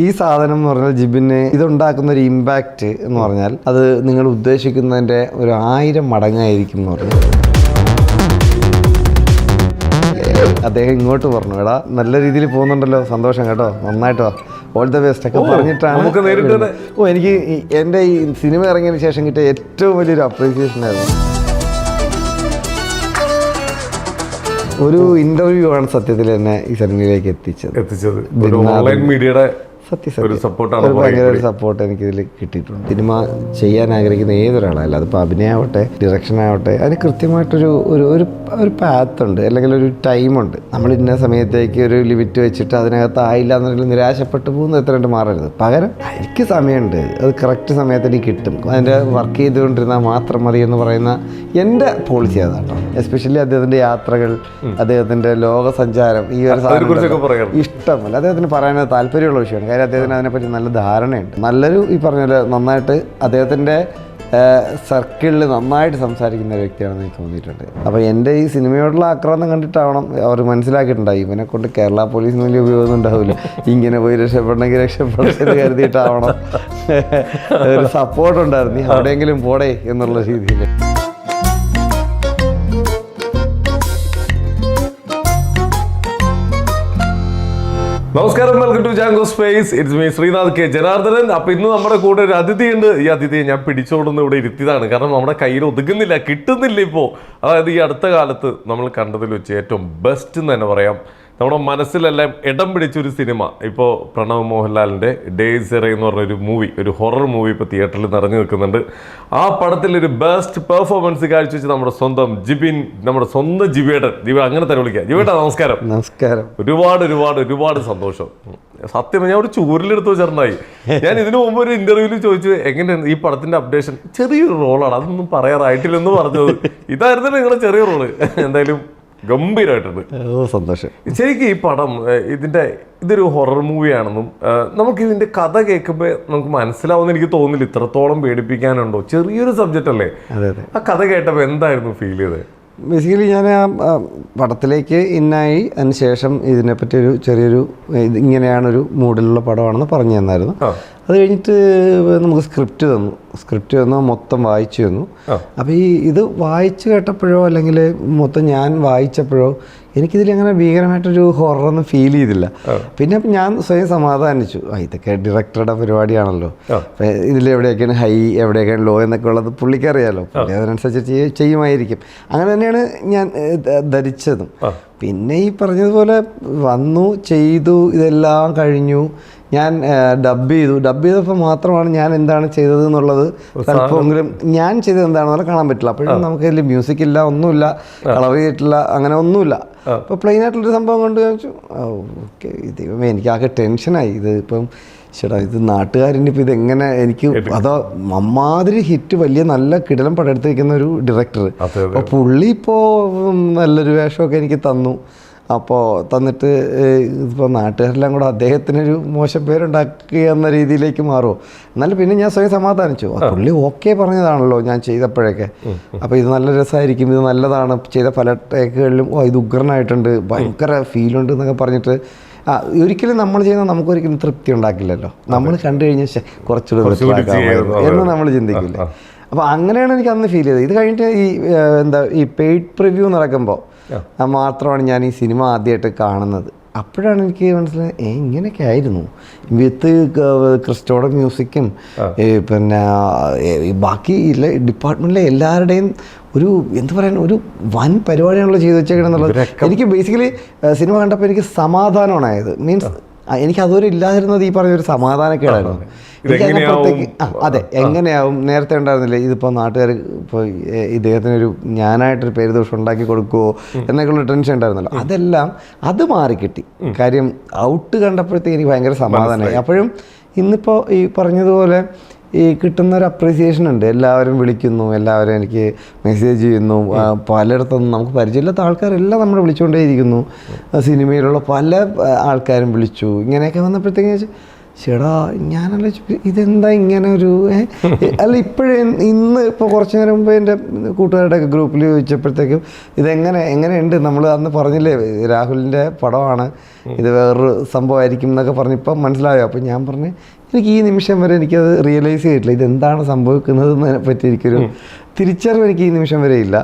ഈ സാധനം എന്ന് പറഞ്ഞാൽ ജിബിന് ഇതുണ്ടാക്കുന്ന ഒരു ഇമ്പാക്റ്റ് എന്ന് പറഞ്ഞാൽ അത് നിങ്ങൾ ഉദ്ദേശിക്കുന്നതിൻ്റെ ഒരു 1000 മടങ്ങായിരിക്കും എന്ന് പറഞ്ഞു. അദ്ദേഹം ഇങ്ങോട്ട് പറഞ്ഞു, എടാ നല്ല രീതിയിൽ പോകുന്നുണ്ടല്ലോ, സന്തോഷം കേട്ടോ, നന്നായിട്ടോ, ഓൾ ദ ബെസ്റ്റ് ഒക്കെ പറഞ്ഞിട്ടാണ്. എനിക്ക് എൻ്റെ ഈ സിനിമ ഇറങ്ങിയതിന് ശേഷം കിട്ടിയ ഏറ്റവും വലിയൊരു അപ്രീസിയേഷൻ ആയിരുന്നു. ഒരു ഇന്റർവ്യൂ ആണ് സത്യത്തിൽ എന്നെ ഈ സിനിമയിലേക്ക് എത്തിച്ചത്. ഓൺലൈൻ മീഡിയയുടെ ഭയങ്കര ഒരു സപ്പോർട്ട് എനിക്കിതിൽ കിട്ടിയിട്ടുണ്ട്. സിനിമ ചെയ്യാൻ ആഗ്രഹിക്കുന്ന ഏതൊരാളല്ല, അതിപ്പോൾ അഭിനയമാവട്ടെ ഡിറക്ഷൻ ആവട്ടെ, അതിന് കൃത്യമായിട്ടൊരു ഒരു പാത്ത് ഉണ്ട്, അല്ലെങ്കിൽ ഒരു ടൈമുണ്ട്. നമ്മൾ ഇന്ന സമയത്തേക്ക് ഒരു ലിമിറ്റ് വെച്ചിട്ട് അതിനകത്ത് ആയില്ല എന്നുണ്ടെങ്കിൽ നിരാശപ്പെട്ടു പോകുന്നത് എത്രയുണ്ട് മാറരുത്. പകരം എനിക്ക് സമയമുണ്ട്, അത് കറക്റ്റ് സമയത്ത് എനിക്ക് കിട്ടും, അതിൻ്റെ വർക്ക് ചെയ്തുകൊണ്ടിരുന്നാൽ മാത്രം മതി എന്ന് പറയുന്ന എൻ്റെ പോളിസി അതാട്ടോ. എസ്പെഷ്യലി അദ്ദേഹത്തിൻ്റെ യാത്രകൾ, അദ്ദേഹത്തിൻ്റെ ലോകസഞ്ചാരം, ഈ ഒരു സാധനം ഇഷ്ടമല്ല, അദ്ദേഹത്തിന് പറയാൻ താല്പര്യമുള്ള വിഷയമാണ്. കാര്യം അദ്ദേഹത്തിന് അതിനെപ്പറ്റി നല്ല ധാരണയുണ്ട്. നല്ലൊരു ഈ പറഞ്ഞ പോലെ നന്നായിട്ട് അദ്ദേഹത്തിൻ്റെ സർക്കിളിൽ നന്നായിട്ട് സംസാരിക്കുന്ന ഒരു വ്യക്തിയാണെന്ന് എനിക്ക് തോന്നിയിട്ടുണ്ട്. അപ്പോൾ എൻ്റെ ഈ സിനിമയോടുള്ള ആക്രമണം കണ്ടിട്ടാവണം അവർ മനസ്സിലാക്കിയിട്ടുണ്ടായി, ഇവനെ കൊണ്ട് കേരള പോലീസിന് വലിയ ഉപയോഗമൊന്നും ഉണ്ടാവില്ല, ഇങ്ങനെ പോയി രക്ഷപ്പെടണമെങ്കിൽ രക്ഷപ്പെടണമെന്ന് കരുതിയിട്ടാവണം ഒരു സപ്പോർട്ട് ഉണ്ടായിരുന്നു, അവിടെയെങ്കിലും പോടേ എന്നുള്ള രീതിയിൽ. നമസ്കാരം, welcome to Django space. It's me Sreenath K Janardhanan. അപ്പൊ ഇന്ന് നമ്മുടെ കൂടെ ഒരു അതിഥിയുണ്ട്. ഈ അതിഥിയെ ഞാൻ പിടിച്ചോടുന്ന ഇവിടെ ഇരുത്തിയതാണ്, കാരണം നമ്മുടെ കയ്യിൽ ഒതുങ്ങുന്നില്ല, കിട്ടുന്നില്ല ഇപ്പോൾ. അതായത് ഈ അടുത്ത കാലത്ത് നമ്മൾ കണ്ടതിൽ വെച്ച് ഏറ്റവും ബെസ്റ്റ് എന്ന് തന്നെ പറയാം. നമ്മുടെ മനസ്സിലെല്ലാം ഇടം പിടിച്ചൊരു സിനിമ ഇപ്പോൾ പ്രണവ് മോഹൻലാലിൻ്റെ ഡേയ്സ് എറേ എന്ന് പറഞ്ഞൊരു മൂവി, ഒരു ഹൊറർ മൂവി ഇപ്പോൾ തിയേറ്ററിൽ നിറഞ്ഞു നിൽക്കുന്നുണ്ട്. ആ പടത്തിലൊരു ബെസ്റ്റ് പെർഫോമൻസ് കാഴ്ചവെച്ച് നമ്മുടെ സ്വന്തം ജിബിൻ, നമ്മുടെ സ്വന്തം ജിബേട്ടൻ, അങ്ങനെ തന്നെ വിളിക്കാം. ജിബേട്ടാ നമസ്കാരം. നമസ്കാരം. ഒരുപാട് സന്തോഷം. സത്യം, ഞാൻ ഒരു ചൂരിലെടുത്ത് വെച്ചിട്ടുണ്ടായി. ഞാൻ ഇതിനു മുമ്പ് ഒരു ഇന്റർവ്യൂവിൽ ചോദിച്ചു എങ്ങനെയാണ് ഈ പടത്തിന്റെ അപ്ഡേഷൻ. ചെറിയൊരു റോളാണ്, അതൊന്നും പറയാറായിട്ടില്ലെന്ന് പറഞ്ഞത്. ഇതായിരുന്നു നിങ്ങളുടെ ചെറിയ റോള്. എന്തായാലും ഗംഭീരമായിട്ടുണ്ട്. സന്തോഷം. ശരിക്കും ഈ പടം ഇതൊരു ഹൊറർ മൂവിയാണെന്നും നമുക്ക് ഇതിന്റെ കഥ കേൾക്കുമ്പോൾ നമുക്ക് മനസ്സിലാവുമെന്ന് എനിക്ക് തോന്നുന്നില്ല. ഇത്രത്തോളം പേടിപ്പിക്കാനുണ്ടോ? ചെറിയൊരു സബ്ജക്റ്റ് അല്ലേ? ആ കഥ കേട്ടപ്പോൾ എന്തായിരുന്നു ഫീൽ ചെയ്തത്? ബേസിക്കലി ഞാൻ ആ പടത്തിലേക്ക് ഇന്നായി, അതിന് ശേഷം ഇതിനെപ്പറ്റി ഒരു ചെറിയൊരു ഇങ്ങനെയാണൊരു മൂഡിലുള്ള പടമാണെന്ന് പറഞ്ഞു തന്നായിരുന്നു. അത് കഴിഞ്ഞിട്ട് നമുക്ക് സ്ക്രിപ്റ്റ് തന്നു, മൊത്തം വായിച്ചു തന്നു. അപ്പോൾ ഇത് വായിച്ചു കേട്ടപ്പോഴോ അല്ലെങ്കിൽ മൊത്തം ഞാൻ വായിച്ചപ്പോഴോ എനിക്കിതിൽ അങ്ങനെ ഭീകരമായിട്ടൊരു ഹൊററൊന്നും ഫീൽ ചെയ്തില്ല. പിന്നെ ഞാൻ സ്വയം സമാധാനിച്ചു, ഇതൊക്കെ ഡയറക്ടറുടെ പരിപാടിയാണല്ലോ, ഇതിലെവിടെയൊക്കെയാണ് ഹൈ എവിടെയൊക്കെയാണ് ലോ എന്നൊക്കെ ഉള്ളത് പുള്ളിക്കറിയാലോ, പുള്ളി അതിനനുസരിച്ച് ചെയ്യുമായിരിക്കും. അങ്ങനെ തന്നെയാണ് ഞാൻ ധരിച്ചതും. പിന്നെ ഈ പറഞ്ഞതുപോലെ വന്നു, ചെയ്തു, ഇതെല്ലാം കഴിഞ്ഞു. ഞാൻ ഡബ് ചെയ്തപ്പോൾ മാത്രമാണ് ഞാൻ എന്താണ് ചെയ്തത് എന്നുള്ളത് ചിലപ്പോഴെങ്കിലും ഞാൻ ചെയ്തത് എന്താണെന്നുള്ള കാണാൻ പറ്റില്ല. അപ്പോഴും നമുക്കതിൽ മ്യൂസിക് ഇല്ല, ഒന്നുമില്ല, കളർ ചെയ്തിട്ടില്ല, അങ്ങനെ ഒന്നുമില്ല. അപ്പോൾ പ്ലെയിൻ ആയിട്ടുള്ളൊരു സംഭവം കൊണ്ട് കാണിച്ചു. ഓക്കെ, ദൈവമേ, എനിക്കാകെ ടെൻഷനായി. ഇത് ഇപ്പം ചേട്ടാ, ഇത് നാട്ടുകാരിനിപ്പോൾ ഇതെങ്ങനെ എനിക്ക്, അതോ അമ്മാതിരി ഹിറ്റ് വലിയ നല്ല കിടലം പടെടുത്തിരിക്കുന്ന ഒരു ഡയറക്ടർ. അപ്പോൾ പുള്ളി ഇപ്പോൾ നല്ലൊരു വേഷമൊക്കെ എനിക്ക് തന്നു. അപ്പോൾ തന്നിട്ട് ഇപ്പോൾ നാട്ടുകാരെല്ലാം കൂടെ അദ്ദേഹത്തിനൊരു മോശം പേരുണ്ടാക്കുക എന്ന രീതിയിലേക്ക് മാറുമോ? എന്നാലും പിന്നെ ഞാൻ സ്വയം സമാധാനിച്ചു. പുള്ളി ഓക്കെ പറഞ്ഞതാണല്ലോ ഞാൻ ചെയ്തപ്പോഴൊക്കെ. അപ്പോൾ ഇത് നല്ല രസമായിരിക്കും, ഇത് നല്ലതാണ്, ചെയ്ത പല ടേക്കുകളിലും ഇത് ഉഗ്രനായിട്ടുണ്ട്, ഭയങ്കര ഫീലുണ്ട് എന്നൊക്കെ പറഞ്ഞിട്ട് ഒരിക്കലും നമ്മൾ ചെയ്യുന്ന നമുക്കൊരിക്കലും തൃപ്തി ഉണ്ടാക്കില്ലല്ലോ. നമ്മൾ കണ്ടു കഴിഞ്ഞാൽ കുറച്ചുകൂടെ എന്ന് നമ്മൾ ചിന്തിക്കില്ലേ. അപ്പോൾ അങ്ങനെയാണ് എനിക്ക് അന്ന് ഫീൽ ചെയ്തത്. ഇത് കഴിഞ്ഞിട്ട് ഈ പെയ്ഡ് പ്രിവ്യൂ നടക്കുമ്പോൾ മാത്രമാണ് ഞാൻ ഈ സിനിമ ആദ്യമായിട്ട് കാണുന്നത്. അപ്പോഴാണ് എനിക്ക് മനസ്സിലായത് ഇങ്ങനെയൊക്കെ ആയിരുന്നു. വിത്ത് ക്രിസ്റ്റോയുടെ മ്യൂസിക്കും പിന്നെ ബാക്കി ഡിപ്പാർട്ട്മെൻറ്റിലെ എല്ലാവരുടെയും ഒരു എന്താ പറയുക, ഒരു വൻ പരിപാടിയാണല്ലോ ചെയ്തു വെച്ചേക്കണെന്നുള്ളത്. എനിക്ക് ബേസിക്കലി സിനിമ കണ്ടപ്പോൾ എനിക്ക് സമാധാനമാണായത്. മീൻസ് എനിക്ക് അതുവരെ ഇല്ലാതിരുന്നത് ഈ പറഞ്ഞൊരു സമാധാനക്കേടായിരുന്നു. അതെ, എങ്ങനെയാവും, നേരത്തെ ഉണ്ടായിരുന്നില്ലേ, ഇതിപ്പോൾ നാട്ടുകാർ ഇപ്പോൾ ഇദ്ദേഹത്തിനൊരു ഞാനായിട്ടൊരു പേര് ദോഷം ഉണ്ടാക്കി കൊടുക്കുമോ എന്നൊക്കെയുള്ള ടെൻഷൻ ഉണ്ടായിരുന്നല്ലോ. അതെല്ലാം അത് മാറിക്കിട്ടി. കാര്യം ഔട്ട് കണ്ടപ്പോഴത്തേക്ക് എനിക്ക് ഭയങ്കര സമാധാനമായി. അപ്പോഴും ഇന്നിപ്പോൾ ഈ പറഞ്ഞതുപോലെ ഈ കിട്ടുന്നൊരു അപ്രീസിയേഷൻ ഉണ്ട്. എല്ലാവരും വിളിക്കുന്നു, എല്ലാവരും എനിക്ക് മെസ്സേജ് ചെയ്യുന്നു. പലയിടത്തുനിന്നും നമുക്ക് പരിചയമില്ലാത്ത ആൾക്കാരെല്ലാം നമ്മൾ വിളിച്ചുകൊണ്ടേയിരിക്കുന്നു. സിനിമയിലുള്ള പല ആൾക്കാരും വിളിച്ചു. ഇങ്ങനെയൊക്കെ വന്നപ്പോഴത്തേക്ക് ചേടാ ഞാനല്ല ഇതെന്താ ഇങ്ങനെ ഒരു അല്ല ഇന്ന് ഇപ്പോൾ കുറച്ച് നേരം മുമ്പ് എൻ്റെ കൂട്ടുകാരുടെ ഗ്രൂപ്പിൽ ചോദിച്ചപ്പോഴത്തേക്കും എങ്ങനെയുണ്ട് നമ്മൾ അന്ന് പറഞ്ഞില്ലേ രാഹുലിൻ്റെ പടമാണ് ഇത് വേറൊരു സംഭവമായിരിക്കും എന്നൊക്കെ പറഞ്ഞ് ഇപ്പം മനസ്സിലായോ. അപ്പം ഞാൻ പറഞ്ഞു എനിക്ക് ഈ നിമിഷം വരെ എനിക്കത് റിയലൈസ് ചെയ്തിട്ടില്ല ഇതെന്താണ് സംഭവിക്കുന്നത് എന്നതിനെ പറ്റി എനിക്കൊരു തിരിച്ചറിവ് എനിക്ക് ഈ നിമിഷം വരെ ഇല്ല.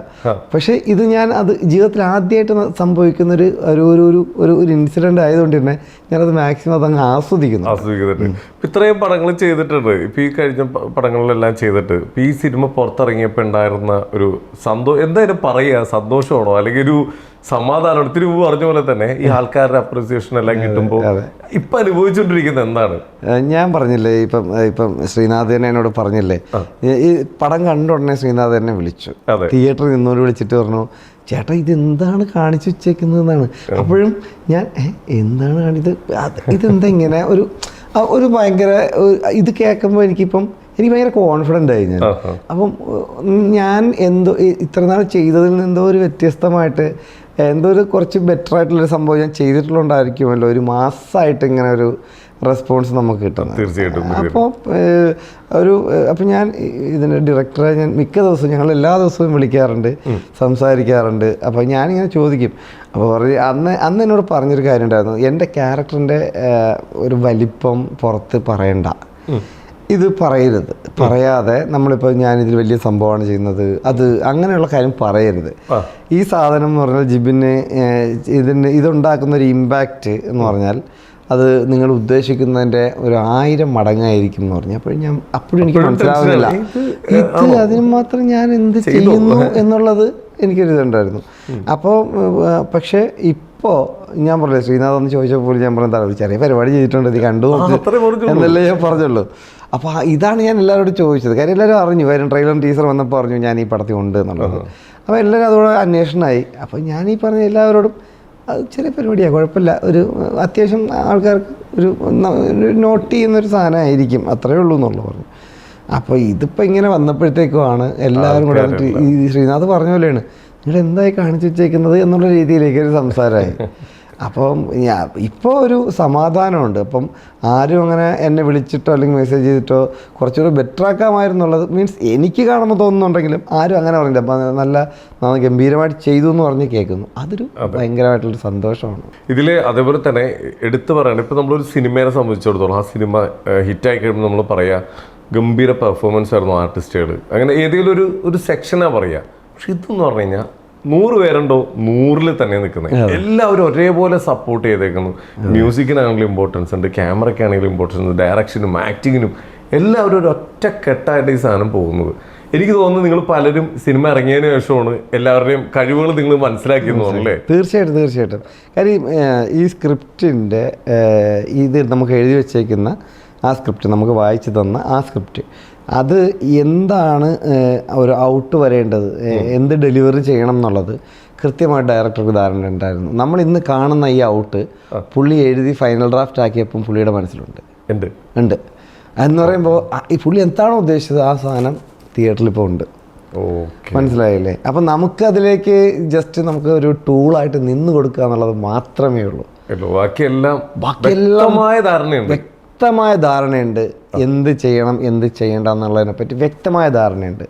പക്ഷേ ഇത് ഞാൻ അത് ജീവിതത്തിൽ ആദ്യമായിട്ട് സംഭവിക്കുന്ന ഒരു ഇൻസിഡൻ്റ് ആയതുകൊണ്ട് തന്നെ ഞാനത് മാക്സിമം അതങ്ങ് ആസ്വദിക്കുന്നുണ്ട്. ഇത്രയും പടങ്ങൾ ചെയ്തിട്ടുണ്ട്, ഇപ്പം ഈ കഴിഞ്ഞ പടങ്ങളിലെല്ലാം ചെയ്തിട്ട് ഇപ്പം ഈ സിനിമ പുറത്തിറങ്ങിയപ്പോൾ ഉണ്ടായിരുന്ന ഒരു എന്തായാലും പറയുക സന്തോഷമാണോ അല്ലെങ്കിൽ ഒരു സമാധാനം ഇത്തിരി മുമ്പ് പറഞ്ഞ പോലെ തന്നെ ഈ ആൾക്കാരുടെ അപ്രിസിയേഷൻ എല്ലാം കിട്ടുമ്പോൾ ഇപ്പം അനുഭവിച്ചുകൊണ്ടിരിക്കുന്നത് എന്താണ്? ഞാൻ പറഞ്ഞില്ലേ ഇപ്പം ശ്രീനാഥ് തന്നെ എന്നോട് പറഞ്ഞില്ലേ ഈ പടം കണ്ട ഉടനെ ശ്രീനാഥ് എന്നെ വിളിച്ചു, തിയേറ്ററിൽ നിന്നോട് വിളിച്ചിട്ട് പറഞ്ഞു ചേട്ടാ ഇതെന്താണ് കാണിച്ചു വെച്ചേക്കുന്നതെന്നാണ്. അപ്പോഴും ഞാൻ എന്താണ് ഇതെന്താ ഇങ്ങനെ ഒരു ഭയങ്കര ഇത് കേൾക്കുമ്പോൾ എനിക്ക് ഭയങ്കര കോൺഫിഡൻ്റ് ആയി ഞാൻ. അപ്പം ഞാൻ ഇത്ര നാൾ ചെയ്തതിൽ നിന്നെന്തോ ഒരു വ്യത്യസ്തമായിട്ട് കുറച്ച് ബെറ്റർ ആയിട്ടുള്ളൊരു സംഭവം ഞാൻ ചെയ്തിട്ടുണ്ടായിരിക്കുമല്ലോ. ഒരു മാസമായിട്ട് ഇങ്ങനെ ഒരു റെസ്പോൺസ് നമുക്ക് കിട്ടുന്നത് തീർച്ചയായിട്ടും. അപ്പം ഞാൻ ഇതിൻ്റെ ഡയറക്ടറെ ഞാൻ മിക്ക ദിവസവും ഞങ്ങൾ എല്ലാ ദിവസവും വിളിക്കാറുണ്ട്, സംസാരിക്കാറുണ്ട്. അപ്പോൾ ഞാനിങ്ങനെ ചോദിക്കും. അപ്പോൾ അന്ന് എന്നോട് പറഞ്ഞൊരു കാര്യം ഉണ്ടായിരുന്നു, എൻ്റെ ക്യാരക്ടറിൻ്റെ ഒരു വലിപ്പം പുറത്ത് പറയണ്ട, ഇത് പറയാതെ നമ്മളിപ്പോൾ ഞാനിതിൽ വലിയ സംഭവമാണ് ചെയ്യുന്നത് അങ്ങനെയുള്ള കാര്യം പറയരുത്. ഈ സാധനം എന്ന് പറഞ്ഞാൽ ജിബിന് ഇതുണ്ടാക്കുന്ന ഒരു ഇമ്പാക്റ്റ് എന്ന് പറഞ്ഞാൽ അത് നിങ്ങൾ ഉദ്ദേശിക്കുന്നതിൻ്റെ 1000 മടങ്ങായിരിക്കും എന്ന് പറഞ്ഞു. അപ്പോഴും എനിക്ക് മനസ്സിലാവുന്നില്ല അതിന് മാത്രം ഞാൻ എന്ത് ചെയ്യുന്നു എന്നുള്ളത് എനിക്കൊരിതുണ്ടായിരുന്നു. അപ്പോൾ പക്ഷേ ഇപ്പോൾ ഞാൻ പറഞ്ഞില്ലേ ശ്രീനാഥ് എന്ന് ചോദിച്ചപ്പോൾ ഞാൻ പറഞ്ഞ ഒരു ചെറിയ പരിപാടി ചെയ്തിട്ടുണ്ട്, ഇത് കണ്ടു എന്നല്ലേ ഞാൻ പറഞ്ഞുള്ളൂ. അപ്പോൾ ഇതാണ് ഞാൻ എല്ലാവരോടും ചോദിച്ചത്. കാര്യം എല്ലാവരും അറിഞ്ഞു, കാര്യം ട്രെയിലർ ടീസർ വന്നപ്പോൾ പറഞ്ഞു ഞാൻ ഈ പടത്തിൽ ഉണ്ട് എന്നുള്ളത്. അപ്പോൾ എല്ലാവരും അതോടെ അന്വേഷണമായി. അപ്പോൾ ഞാൻ ഈ പറഞ്ഞ എല്ലാവരോടും അത് ചെറിയ പരിപാടിയാണ്, കുഴപ്പമില്ല, ഒരു അത്യാവശ്യം ആൾക്കാർക്ക് ഒരു നോട്ട് ചെയ്യുന്നൊരു സാധനമായിരിക്കും, അത്രയേ ഉള്ളൂ എന്നുള്ളത് പറഞ്ഞു. അപ്പോൾ ഇതിപ്പോൾ ഇങ്ങനെ വന്നപ്പോഴത്തേക്കുമാണ് എല്ലാവരും കൂടെ ഈ ശ്രീനാഥ് പറഞ്ഞ പോലെയാണ് നിങ്ങൾ എന്തായി കാണിച്ചു വെച്ചേക്കുന്നത് എന്നുള്ള രീതിയിലേക്ക് ഒരു സംസാരമായി. അപ്പം ഇപ്പോൾ ഒരു സമാധാനമുണ്ട്. അപ്പം ആരും അങ്ങനെ എന്നെ വിളിച്ചിട്ടോ അല്ലെങ്കിൽ മെസ്സേജ് ചെയ്തിട്ടോ കുറച്ചുകൂടി ബെറ്റർ ആക്കാമായിരുന്നുള്ളത് മീൻസ് എനിക്ക് കാണുമ്പോൾ തോന്നുന്നുണ്ടെങ്കിലും ആരും അങ്ങനെ പറഞ്ഞില്ല. അപ്പം നല്ല ഗംഭീരമായിട്ട് ചെയ്തു എന്ന് പറഞ്ഞ് കേൾക്കുന്നു, അതൊരു ഭയങ്കരമായിട്ടുള്ളൊരു സന്തോഷമാണ്. ഇതിൽ അതേപോലെ തന്നെ എടുത്തു പറയണം, ഇപ്പം നമ്മളൊരു സിനിമയെ സംബന്ധിച്ചിടത്തോളം ആ സിനിമ ഹിറ്റായി കഴിയുമ്പോൾ നമ്മൾ പറയുക ഗംഭീര പെർഫോമൻസ് ആയിരുന്നു ആർട്ടിസ്റ്റുകൾ, അങ്ങനെ ഏതെങ്കിലും ഒരു സെക്ഷനാണ് പറയുക. പക്ഷെ ഇതെന്ന് പറഞ്ഞു കഴിഞ്ഞാൽ 100 പേരുണ്ടോ 100-ൽ തന്നെ നിൽക്കുന്നത്, എല്ലാവരും ഒരേപോലെ സപ്പോർട്ട് ചെയ്തേക്കുന്നു. മ്യൂസിക്കിനാണെങ്കിലും ഇമ്പോർട്ടൻസ് ഉണ്ട്, ക്യാമറയ്ക്കാണെങ്കിലും ഇമ്പോർട്ടൻസ് ഉണ്ട്, ഡയറക്ഷനും ആക്ടിങ്ങിനും എല്ലാവരും ഒരു ഒറ്റക്കെട്ടായിട്ട് ഈ സാധനം പോകുന്നത്. എനിക്ക് തോന്നുന്നു നിങ്ങൾ പലരും സിനിമ ഇറങ്ങിയതിന് ശേഷമാണ് എല്ലാവരുടെയും കഴിവുകൾ നിങ്ങൾ മനസ്സിലാക്കിയെന്ന് തോന്നുന്നല്ലേ? തീർച്ചയായിട്ടും. കാര്യം ഈ സ്ക്രിപ്റ്റിൻ്റെ ഇത് നമുക്ക് എഴുതി വെച്ചേക്കുന്ന ആ സ്ക്രിപ്റ്റ്, നമുക്ക് വായിച്ചു തന്ന ആ സ്ക്രിപ്റ്റ്, അത് എന്താണ് ഒരു ഔട്ട് വരേണ്ടത്, എന്ത് ഡെലിവറി ചെയ്യണം എന്നുള്ളത് കൃത്യമായിട്ട് ഡയറക്ടർക്ക് ധാരണ ഉണ്ടായിരുന്നു. നമ്മൾ ഇന്ന് കാണുന്ന ഈ ഔട്ട് പുള്ളി എഴുതി ഫൈനൽ ഡ്രാഫ്റ്റ് ആക്കിയപ്പം പുള്ളിയുടെ മനസ്സിലുണ്ട് ഉണ്ട് എന്ന് പറയുമ്പോൾ ഈ പുള്ളി എന്താണോ ഉദ്ദേശിച്ചത് ആ സാധനം തിയേറ്ററിൽ ഇപ്പോൾ ഉണ്ട്. മനസ്സിലായില്ലേ? അപ്പം നമുക്കതിലേക്ക് ജസ്റ്റ് നമുക്ക് ഒരു ടൂളായിട്ട് നിന്ന് കൊടുക്കുക എന്നുള്ളത് മാത്രമേ ഉള്ളൂ. ബാക്കിയെല്ലാം വ്യക്തമായ ധാരണയുണ്ട്, എന്ത് ചെയ്യണം എന്ത് ചെയ്യേണ്ട എന്നുള്ളതിനെ പറ്റി വ്യക്തമായ ധാരണയുണ്ട്.